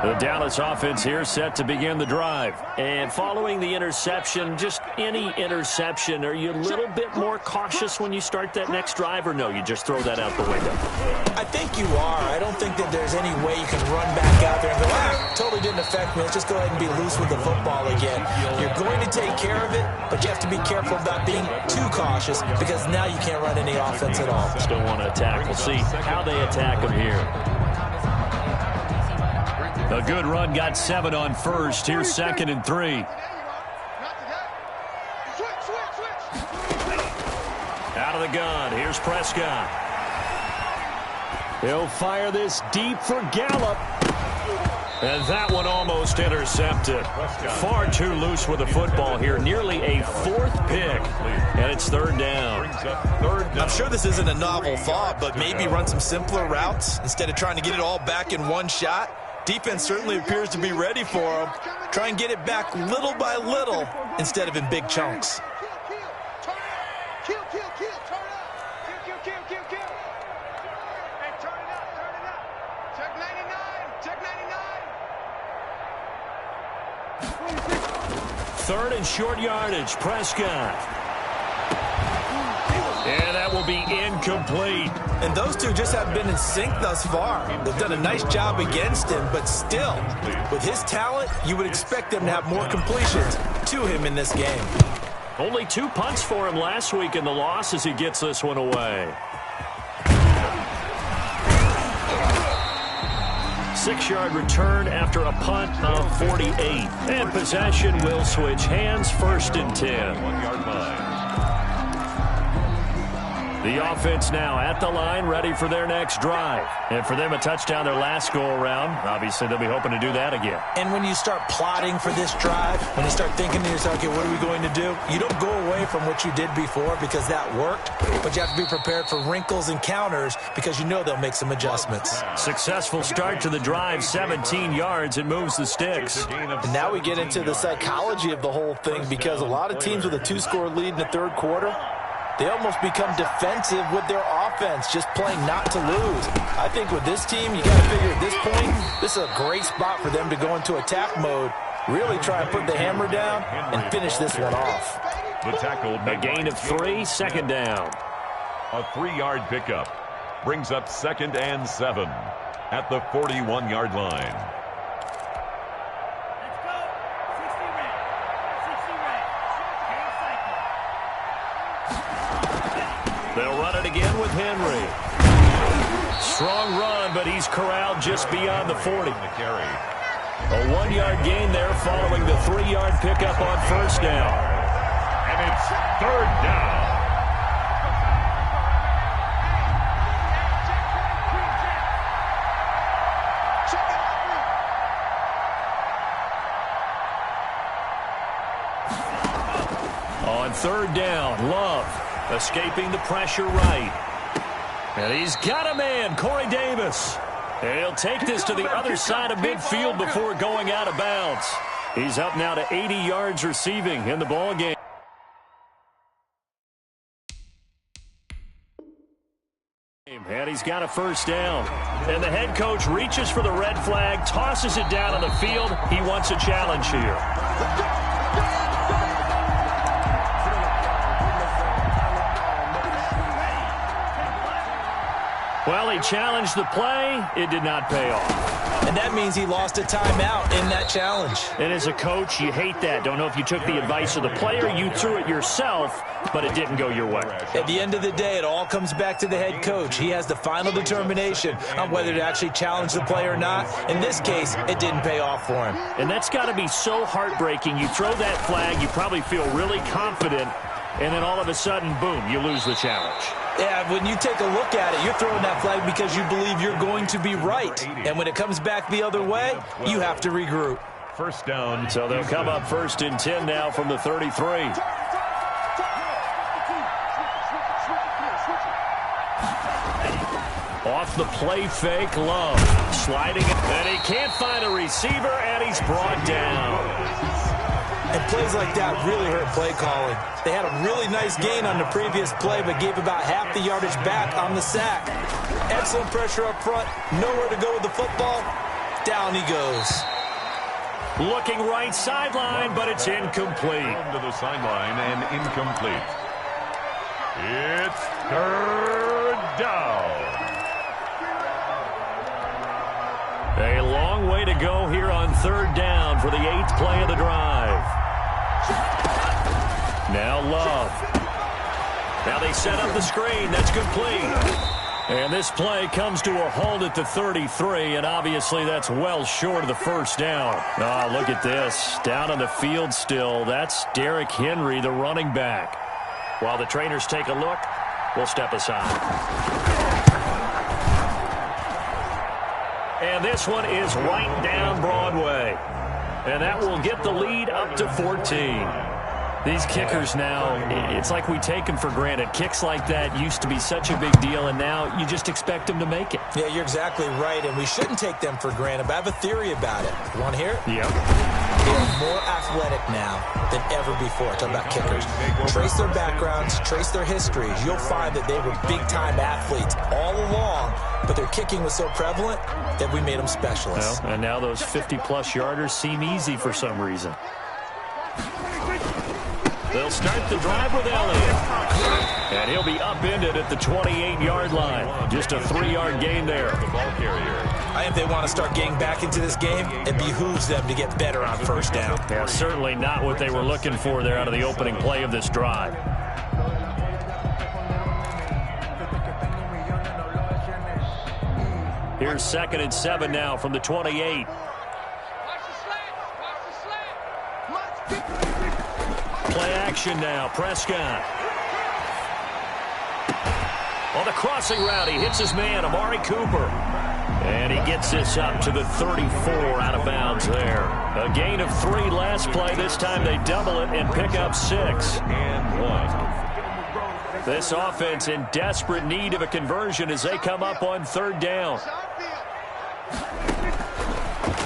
The Dallas offense here set to begin the drive. And following the interception, just any interception, are you a little bit more cautious when you start that next drive, or no, you just throw that out the window? I think you are. I don't think that there's any way you can run back out there and go, totally didn't affect me. Let's just go ahead and be loose with the football again. You're going to take care of it, but you have to be careful about being too cautious because now you can't run any offense at all. Still want to attack. We'll see how they attack them here. A good run got 7 on first. Here's 2nd and 3. Out of the gun. Here's Prescott. He'll fire this deep for Gallup. And that one almost intercepted. Far too loose with the football here. Nearly a 4th pick. And it's 3rd down. I'm sure this isn't a novel thought, but maybe run some simpler routes instead of trying to get it all back in one shot. Defense certainly appears to be ready for him. Try and get it back little by little instead of in big chunks. Third and short yardage. Prescott. And that will be incomplete. And those two just haven't been in sync thus far. They've done a nice job against him, but still, with his talent, you would expect them to have more completions to him in this game. Only 2 punts for him last week in the loss as he gets this one away. 6-yard return after a punt of 48. And possession will switch hands. 1st and 10. 1-yard line. The offense now at the line, ready for their next drive. And for them, a touchdown their last go-around. Obviously, they'll be hoping to do that again. And when you start plotting for this drive, when you start thinking to yourself, okay, what are we going to do? You don't go away from what you did before because that worked, but you have to be prepared for wrinkles and counters because you know they'll make some adjustments. Successful start to the drive, 17 yards. It moves the sticks. And now we get into the psychology of the whole thing because a lot of teams with a 2-score lead in the 3rd quarter, they almost become defensive with their offense, just playing not to lose. I think with this team, you got to figure at this point, this is a great spot for them to go into attack mode, really try and put the hammer down and finish this one off. The tackle, a gain of 3, 2nd down. A 3-yard pickup brings up 2nd and 7 at the 41-yard line. They'll run it again with Henry. Strong run, but he's corralled just beyond the 40. A 1-yard gain there following the 3-yard pickup on 1st down. And it's 3rd down. On 3rd down, Love escaping the pressure right. And he's got a man, Corey Davis. And he'll take this to the other side of midfield before going out of bounds. He's up now to 80 yards receiving in the ballgame. And he's got a 1st down. And the head coach reaches for the red flag, tosses it down on the field. He wants a challenge here. Well, he challenged the play. It did not pay off. And that means he lost a timeout in that challenge. And as a coach, you hate that. Don't know if you took the advice of the player. You threw it yourself, but it didn't go your way. At the end of the day, it all comes back to the head coach. He has the final determination on whether to actually challenge the play or not. In this case, it didn't pay off for him. And that's got to be so heartbreaking. You throw that flag, you probably feel really confident, and then all of a sudden, boom, you lose the challenge. Yeah, when you take a look at it, you're throwing that flag because you believe you're going to be right. And when it comes back the other way, you have to regroup. 1st down. So they'll come up 1st and 10 now from the 33. Off the play fake, Love. Sliding, and he can't find a receiver, and he's brought down. And plays like that really hurt play calling. They had a really nice gain on the previous play, but gave about half the yardage back on the sack. Excellent pressure up front, nowhere to go with the football, Down he goes. Looking right sideline, but it's incomplete. To the sideline and incomplete. It's third down. A long way to go here on third down for the 8th play of the drive. Now Love. Now they set up the screen. That's complete. And this play comes to a halt at the 33, and obviously that's well short of the first down. Oh, look at this. Down on the field still. That's Derrick Henry, the running back. While the trainers take a look, we'll step aside. And this one is right down Broadway. And that will get the lead up to 14. These kickers now, it's like we take them for granted. Kicks like that used to be such a big deal, and now you just expect them to make it. Yeah, you're exactly right, and we shouldn't take them for granted, but I have a theory about it. You want to hear it? Yep. They are more athletic now than ever before. Talk about kickers. Trace their backgrounds, trace their histories. You'll find that they were big-time athletes all along, but their kicking was so prevalent that we made them specialists. Well, and now those 50-plus yarders seem easy for some reason. They'll start the drive with Elliott. And he'll be upended at the 28-yard line. Just a 3-yard gain there. The ball carrier. I think they want to start getting back into this game. It behooves them to get better on first down. Yeah, certainly not what they were looking for there out of the opening play of this drive. Here's 2nd and 7 now from the 28. Play action now. Prescott. On the crossing route, he hits his man, Amari Cooper. And he gets this up to the 34 out of bounds there. A gain of 3 last play. This time they double it and pick up 6. And 1. This offense in desperate need of a conversion as they come up on 3rd down.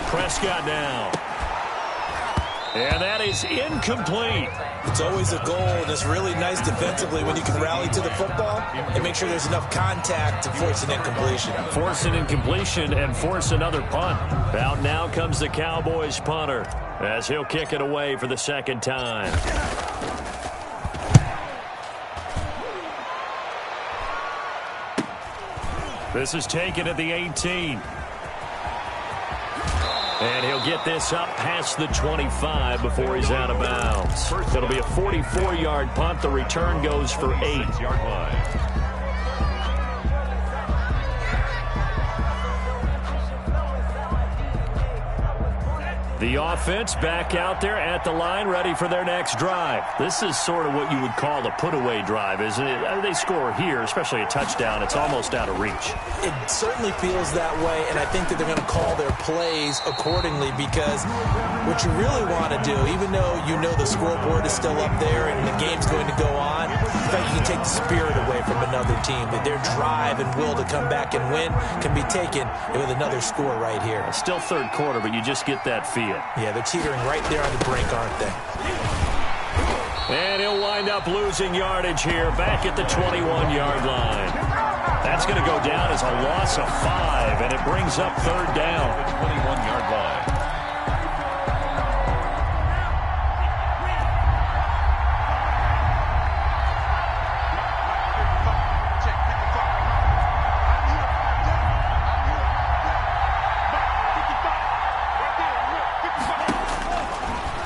Prescott now. And that is incomplete. It's always a goal, and it's really nice defensively when you can rally to the football and make sure there's enough contact to force an incompletion. Force an incompletion and force another punt. Out now comes the Cowboys punter as he'll kick it away for the 2nd time. This is taken at the 18. And he'll get this up past the 25 before he's out of bounds. It'll be a 44-yard punt. The return goes for 8. 6-yard line. The offense back out there at the line, ready for their next drive. This is sort of what you would call a put-away drive, isn't it? They score here, especially a touchdown. It's almost out of reach. It certainly feels that way, and I think that they're going to call their plays accordingly because what you really want to do, even though you know the scoreboard is still up there and the game's going to go on, in fact, you can take the spirit away from another team. That their drive and will to come back and win can be taken with another score right here. Still 3rd quarter, but you just get that feel. Yeah, they're teetering right there on the brink, aren't they? And he'll wind up losing yardage here back at the 21-yard line. That's going to go down as a loss of 5, and it brings up 3rd down. The 21-yard line.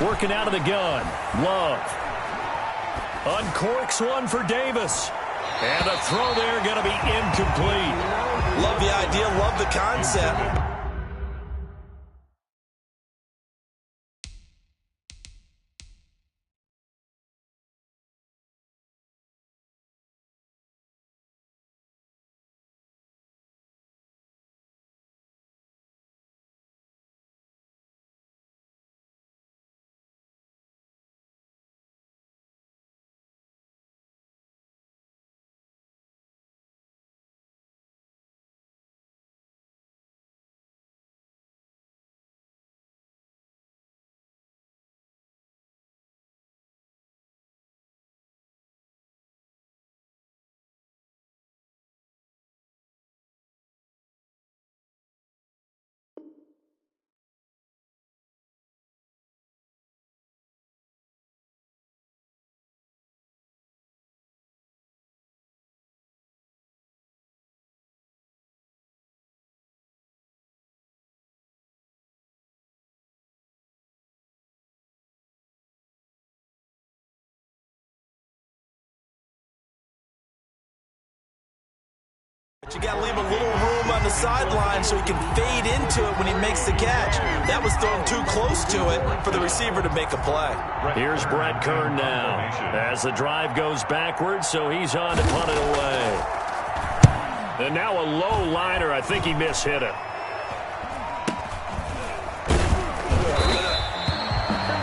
Working out of the gun. Love. Uncorks one for Davis. And the throw there going to be incomplete. Love the idea, love the concept. But you got to leave a little room on the sideline so he can fade into it when he makes the catch. That was thrown too close to it for the receiver to make a play. Here's Brett Kern now as the drive goes backwards, so he's on to punt it away. And now a low liner. I think he mishit it.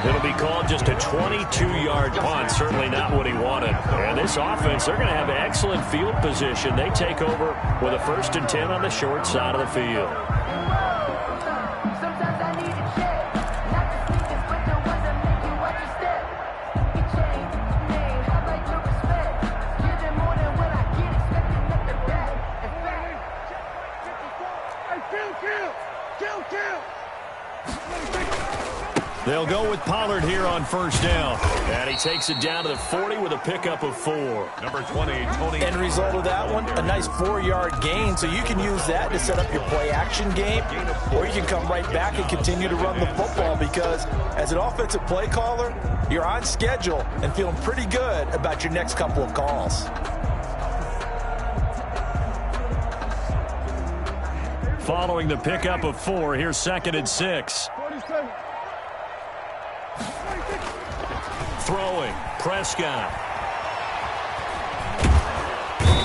It'll be called just a 22-yard punt. Certainly not what he wanted. And this offense, they're going to have excellent field position. They take over with a 1st and 10 on the short side of the field. They'll go with Pollard here on 1st down. And he takes it down to the 40 with a pickup of 4. Number 20, Tony. End result of that one, a nice 4-yard gain. So you can use that to set up your play-action game, or you can come right back and continue to run the football because as an offensive play caller, you're on schedule and feeling pretty good about your next couple of calls. Following the pickup of 4, here's 2nd and 6. Throwing, Prescott.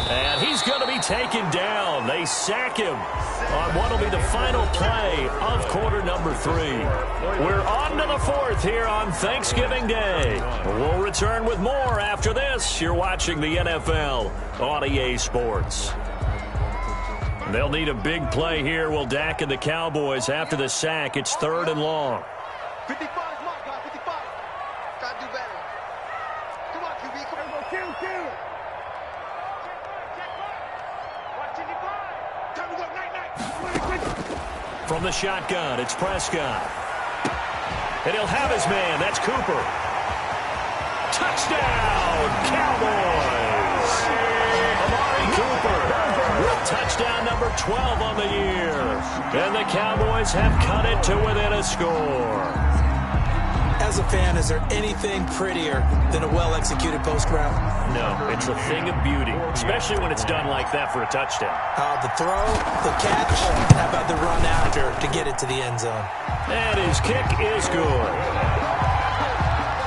And he's going to be taken down. They sack him on what will be the final play of quarter number 3. We're on to the 4th here on Thanksgiving Day. We'll return with more after this. You're watching the NFL on EA Sports. They'll need a big play here. Will Dak and the Cowboys after the sack. It's 3rd and long. 55, come on, guys, 55. Gotta do better. Come on, QB, come on, kill. Watch it, time to go, night. From the shotgun, it's Prescott. And he'll have his man. That's Cooper. Touchdown, Cowboys. Amari Cooper with touchdown number 12 on the year. And the Cowboys have cut it to within a score. As a fan, is there anything prettier than a well-executed post route? No, it's a thing of beauty, especially when it's done like that for a touchdown. The throw, the catch, and how about the run after to get it to the end zone? And his kick is good.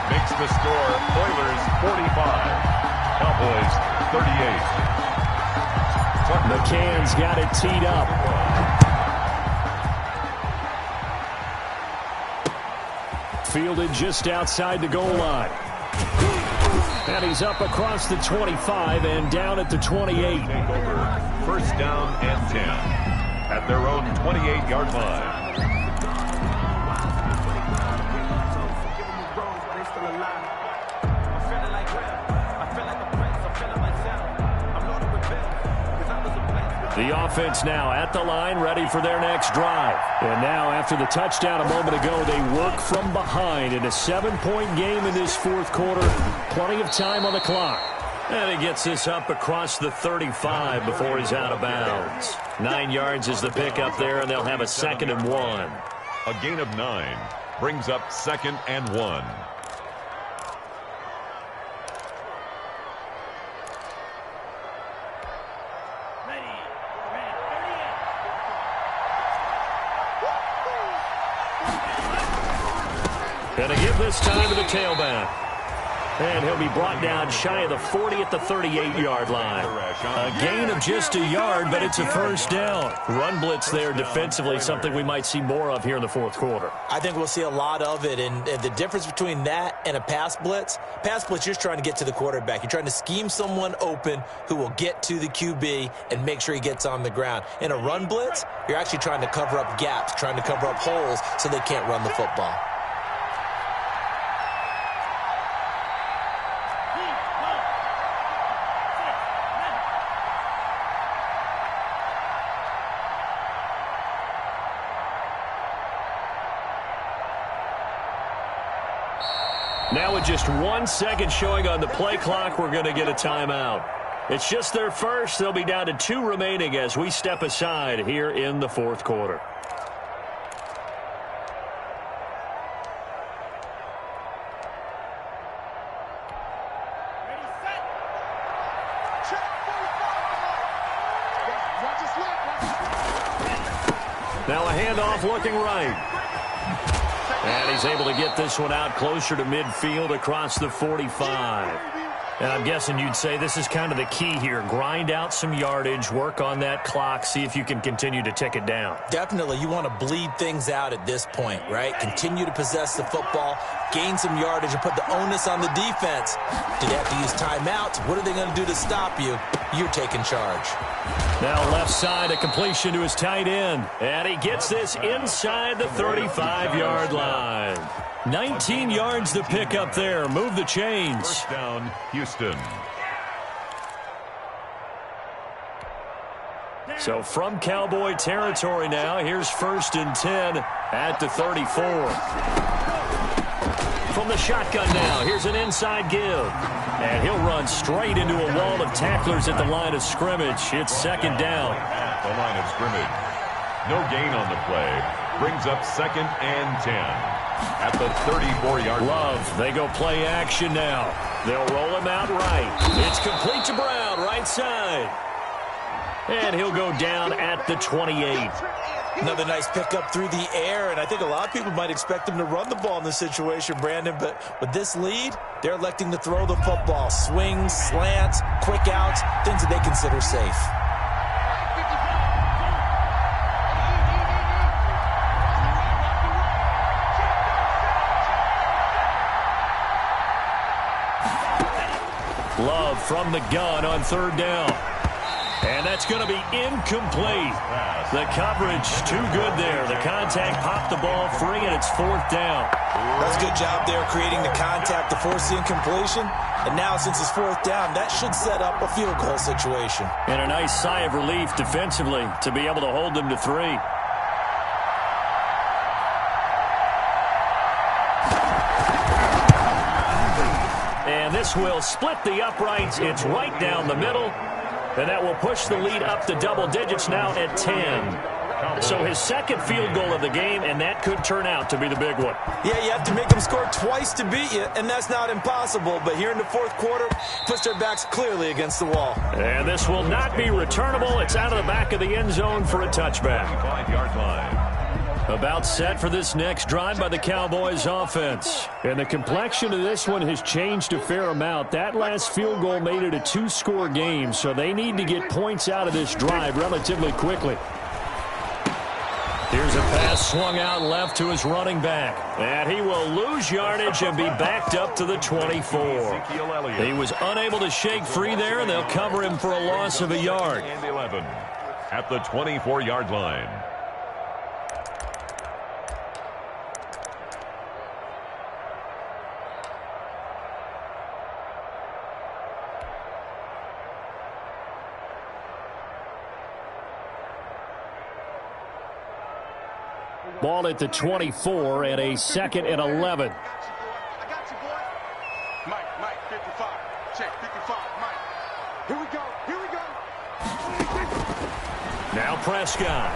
Makes the score Oilers 45, Cowboys 38. McCann's got it teed up. Fielded just outside the goal line. And he's up across the 25 and down at the 28. First down and 10 at their own 28-yard line. The offense now at the line, ready for their next drive. And now, after the touchdown a moment ago, they work from behind in a 7-point game in this 4th quarter. Plenty of time on the clock. And he gets this up across the 35 before he's out of bounds. 9 yards is the pickup there, and they'll have a 2nd and 1. A gain of 9 brings up 2nd and 1. Going to give this time to the tailback. And he'll be brought down shy of the 40 at the 38-yard line. A gain of just a yard, but it's a 1st down. Run blitz there defensively, something we might see more of here in the 4th quarter. I think we'll see a lot of it, and the difference between that and a pass blitz, you're just trying to get to the quarterback. You're trying to scheme someone open who will get to the QB and make sure he gets on the ground. In a run blitz, you're actually trying to cover up gaps, trying to cover up holes so they can't run the football. Now with just 1 second showing on the play clock, we're going to get a timeout. It's just their first. They'll be down to 2 remaining as we step aside here in the 4th quarter. Now a handoff looking right. And he's able to get this one out closer to midfield across the 45. And I'm guessing you'd say this is kind of the key here. Grind out some yardage, work on that clock, see if you can continue to tick it down. Definitely. You want to bleed things out at this point, right? Continue to possess the football, gain some yardage, and put the onus on the defense. Do they have to use timeouts? What are they going to do to stop you? You're taking charge. Now left side, a completion to his tight end. And he gets this inside the 35-yard line. 19 yards to pick up there. Move the chains. First down, Houston. So from Cowboy territory now, here's 1st and 10 at the 34. From the shotgun now, here's an inside give. And he'll run straight into a wall of tacklers at the line of scrimmage. It's 2nd down. At the line of scrimmage. No gain on the play. Brings up 2nd and 10. At the 34-yard line. Love, they go play action now. They'll roll him out right. It's complete to Brown, right side. And he'll go down at the 28. Another nice pickup through the air, and I think a lot of people might expect him to run the ball in this situation, Brandon, but with this lead, they're electing to throw the football. Swings, slants, quick outs, things that they consider safe. Love from the gun on 3rd down. And that's going to be incomplete. The coverage too good there. The contact popped the ball free, and it's 4th down. That's a good job there creating the contact to force the incompletion. And now since it's 4th down, that should set up a field goal situation. And a nice sigh of relief defensively to be able to hold them to 3. And this will split the uprights. It's right down the middle. And that will push the lead up to double digits now at 10. So his 2nd field goal of the game, and that could turn out to be the big one. Yeah, you have to make them score twice to beat you, and that's not impossible. But here in the 4th quarter, push their backs clearly against the wall. And this will not be returnable. It's out of the back of the end zone for a touchback. 5-yard line. About set for this next drive by the Cowboys offense. And the complexion of this one has changed a fair amount. That last field goal made it a 2-score game, so they need to get points out of this drive relatively quickly. Here's a pass swung out left to his running back. And he will lose yardage and be backed up to the 24. He was unable to shake free there, and they'll cover him for a loss of a yard. And 11 at the 24-yard line. Ball at the 24 and a 2nd and 11. I got you, boy. Mike, 55. Check, 55, Mike. Here we go. Now Prescott.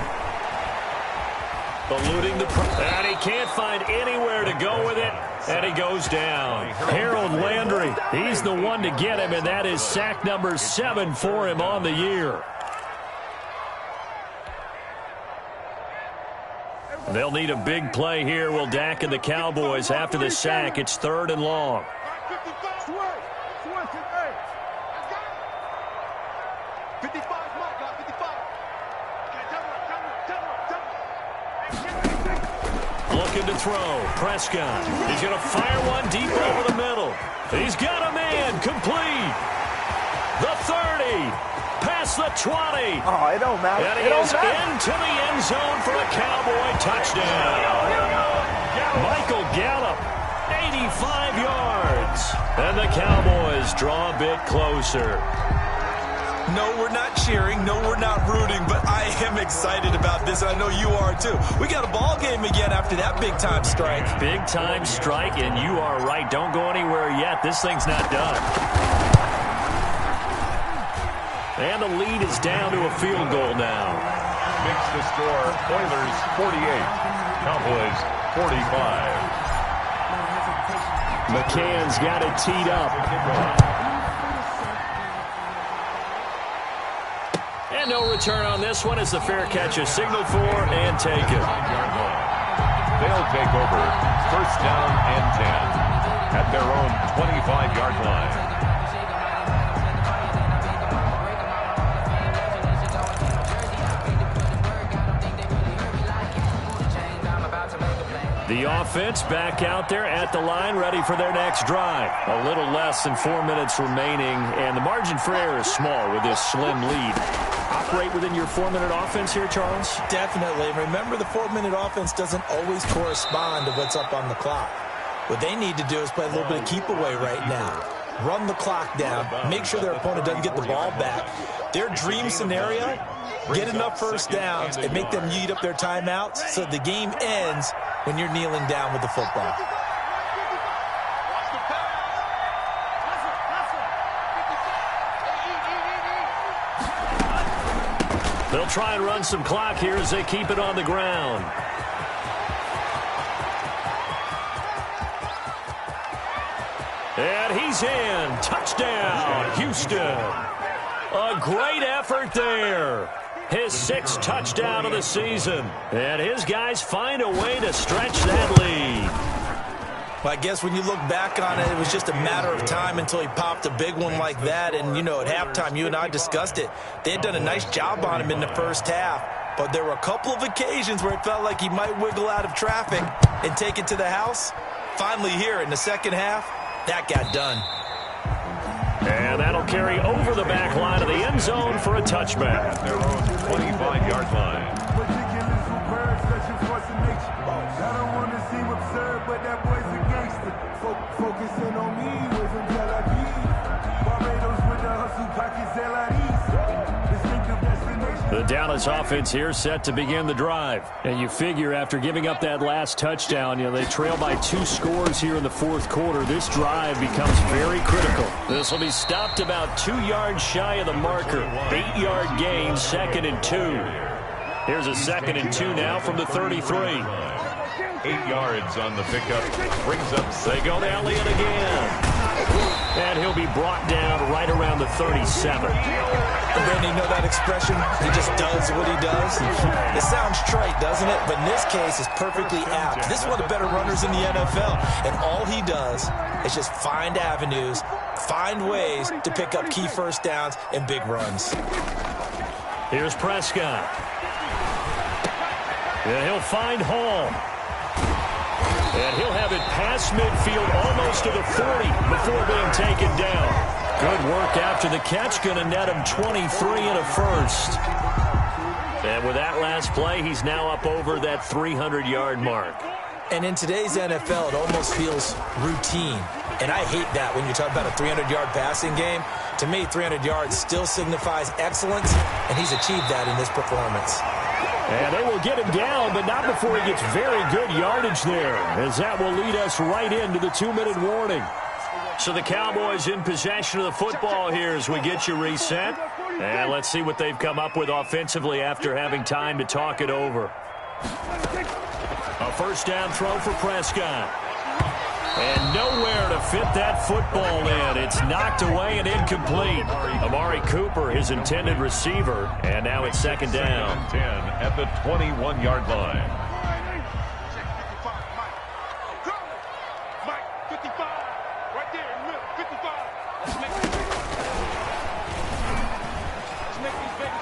Eluding the and he can't find anywhere to go with it, and he goes down. Harold Landry, he's the one to get him, and that is sack number 7 for him on the year. They'll need a big play here. Will Dak and the Cowboys after the sack. It's 3rd and long. 55, Mike, 55. Looking to throw. Prescott. He's going to fire one deep over the middle. He's got a man. Complete. The 30. Past the 20. Oh, it don't matter. And he is into the end zone for a Cowboy touchdown. Michael Gallup, 85 yards. And the Cowboys draw a bit closer. No, we're not cheering. No, we're not rooting. But I am excited about this. I know you are, too. We got a ball game again after that big-time strike. Big-time strike, and you are right. Don't go anywhere yet. This thing's not done. And the lead is down to a field goal now. Makes the score Oilers 48, Cowboys 45. McCann's got it teed up. And no return on this one as the fair catch is signaled for and taken. They'll take over first down and 10 at their own 25-yard line. The offense back out there at the line, ready for their next drive. A little less than 4 minutes remaining, and the margin for error is small with this slim lead. Operate within your 4-minute offense here, Charles? Definitely. Remember, the 4-minute offense doesn't always correspond to what's up on the clock. What they need to do is play a little bit of keep away right now. Run the clock down. Make sure their opponent doesn't get the ball back. Their dream scenario, get enough first downs and make them eat up their timeouts so the game ends when you're kneeling down with the football. They'll try and run some clock here as they keep it on the ground. And he's in. Touchdown, Houston. A great effort there. His 6th touchdown of the season. And his guys find a way to stretch that lead. Well, I guess when you look back on it, it was just a matter of time until he popped a big one like that. And, you know, at halftime, you and I discussed it. They had done a nice job on him in the first half. But there were a couple of occasions where it felt like he might wiggle out of traffic and take it to the house. Finally here in the second half, that got done. And that'll carry over the back line of the end zone for a touchback. At their own 25-yard line. I don't want to seem absurd, but that boy's a gangster. Focusing on me was in Tel Aviv. Barbados with the hustle pockets, Distinctive destination. The Dallas offense here set to begin the drive. And you figure after giving up that last touchdown, you know, they trail by 2 scores here in the fourth quarter. This drive becomes very critical. This will be stopped about 2 yards shy of the marker. 8-yard gain, 2nd and 2. Here's a 2nd and 2 now from the 33. 8 yards on the pickup. Brings up. They go to Elliott again. And he'll be brought down right around the 37. And then you know that expression, he just does what he does. It sounds trite, doesn't it? But in this case, it's perfectly apt. This is one of the better runners in the NFL. And all he does is just find avenues, find ways to pick up key first downs and big runs. Here's Prescott. And he'll find Hall. And he'll have it past midfield almost to the 40 before being taken down. Good work after the catch. Going to net him 23 and a first. And with that last play, he's now up over that 300-yard mark. And in today's NFL, it almost feels routine. And I hate that when you talk about a 300-yard passing game. To me, 300 yards still signifies excellence, and he's achieved that in this performance. And they will get him down, but not before he gets very good yardage there, as that will lead us right into the 2-minute warning. So the Cowboys in possession of the football here as we get you reset. And let's see what they've come up with offensively after having time to talk it over. A first down throw for Prescott. And nowhere to fit that football in. It's knocked away and incomplete. Amari Cooper, his intended receiver, and now it's 2nd down. 10 at the 21-yard line. Mike, 55, right there in the middle, 55. Let's make these babies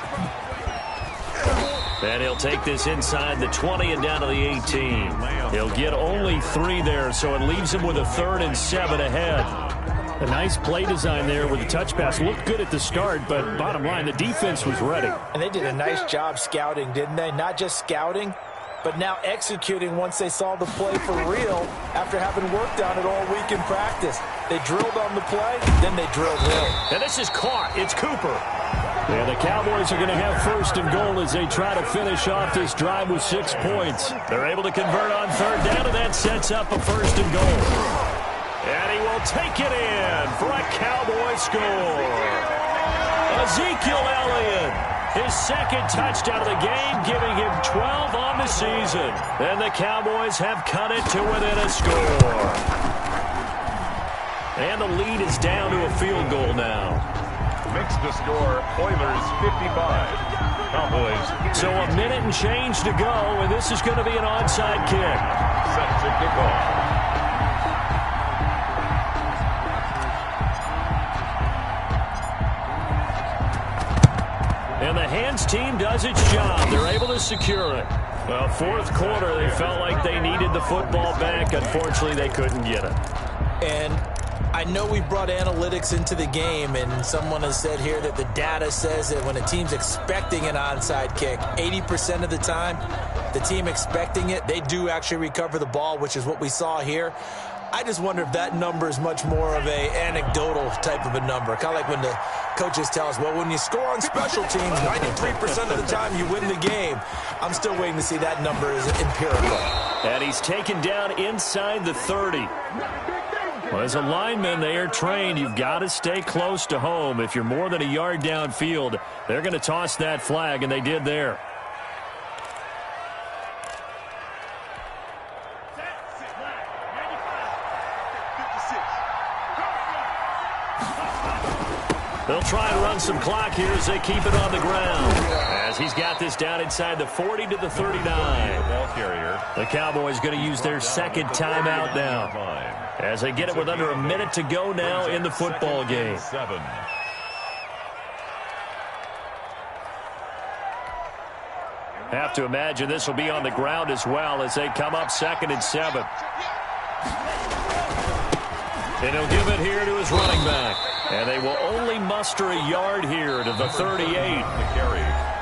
cry. And he'll take this inside the 20 and down to the 18. He'll get only 3 there, so it leaves him with a 3rd and 7 ahead. A nice play design there with the touch pass. Looked good at the start, but bottom line, the defense was ready. And they did a nice job scouting, didn't they? Not just scouting, but now executing once they saw the play for real after having worked on it all week in practice. They drilled on the play, then they drilled him. And this is caught. It's Cooper. And the Cowboys are going to have 1st and goal as they try to finish off this drive with 6 points. They're able to convert on 3rd down, and that sets up a 1st and goal. And he will take it in for a Cowboy score. Ezekiel Elliott, his 2nd touchdown of the game, giving him 12 on the season. And the Cowboys have cut it to within a score. And the lead is down to a field goal now. makes the score Oilers 55. Cowboys. So a minute and change to go, and this is going to be an onside kick. Set to kick off. And the hands team does its job. They're able to secure it. Well, fourth quarter, they felt like they needed the football back. Unfortunately, they couldn't get it. And I know we brought analytics into the game, and someone has said here that the data says that when a team's expecting an onside kick, 80% of the time, the team expecting it, they do actually recover the ball, which is what we saw here. I just wonder if that number is much more of a anecdotal type of a number. Kind of like when the coaches tell us, well, when you score on special teams, 93% of the time you win the game. I'm still waiting to see that number is empirical. And he's taken down inside the 30. Well, as a lineman, they are trained. You've got to stay close to home. If you're more than a yard downfield, they're going to toss that flag, and they did there. They'll try and run some clock here as they keep it on the ground. As he's got this down inside the 40 to the 39. The Cowboys going to use their second timeout now, as they get it with under a minute to go now in the football game. Have to imagine this will be on the ground as well as they come up 2nd and 7. And he'll give it here to his running back. And they will only muster a yard here to the 38.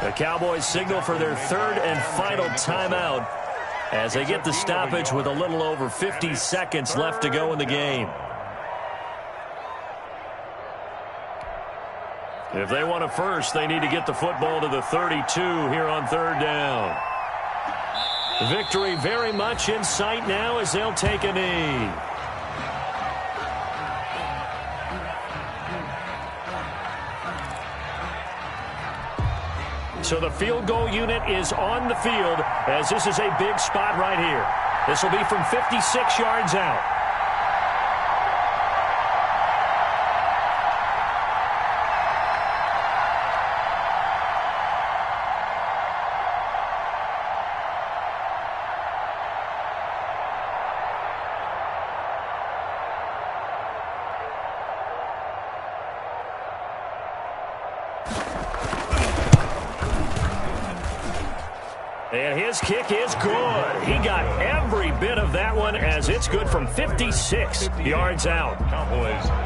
The Cowboys signal for their third and final timeout as they get the stoppage with a little over 50 seconds left to go in the game. If they want a first, they need to get the football to the 32 here on 3rd down. Victory very much in sight now as they'll take a knee. So the field goal unit is on the field as this is a big spot right here. This will be from 56 yards out. And his kick is good. He got every bit of that one as it's good from 56 yards out.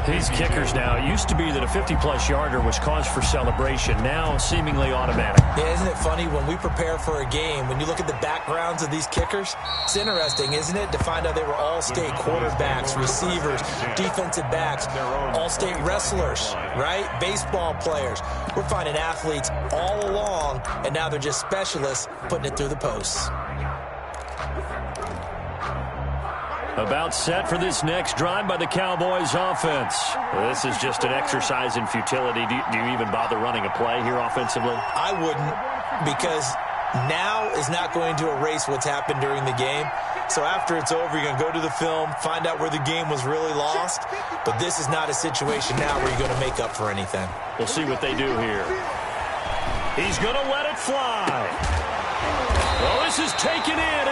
These kickers now, it used to be that a 50-plus yarder was cause for celebration. Now seemingly automatic. Yeah, isn't it funny when we prepare for a game, when you look at the backgrounds of these kickers, it's interesting, isn't it, to find out they were all-state quarterbacks, receivers, defensive backs, all-state wrestlers, right? Baseball players. We're finding athletes all along, and now they're just specialists putting it through the posts. About set for this next drive by the Cowboys offense. This is just an exercise in futility. Do you even bother running a play here offensively? I wouldn't, because now is not going to erase what's happened during the game. So after it's over, you're going to go to the film, find out where the game was really lost. But this is not a situation now where you're going to make up for anything. We'll see what they do here. He's going to let it fly. Well, this is taken in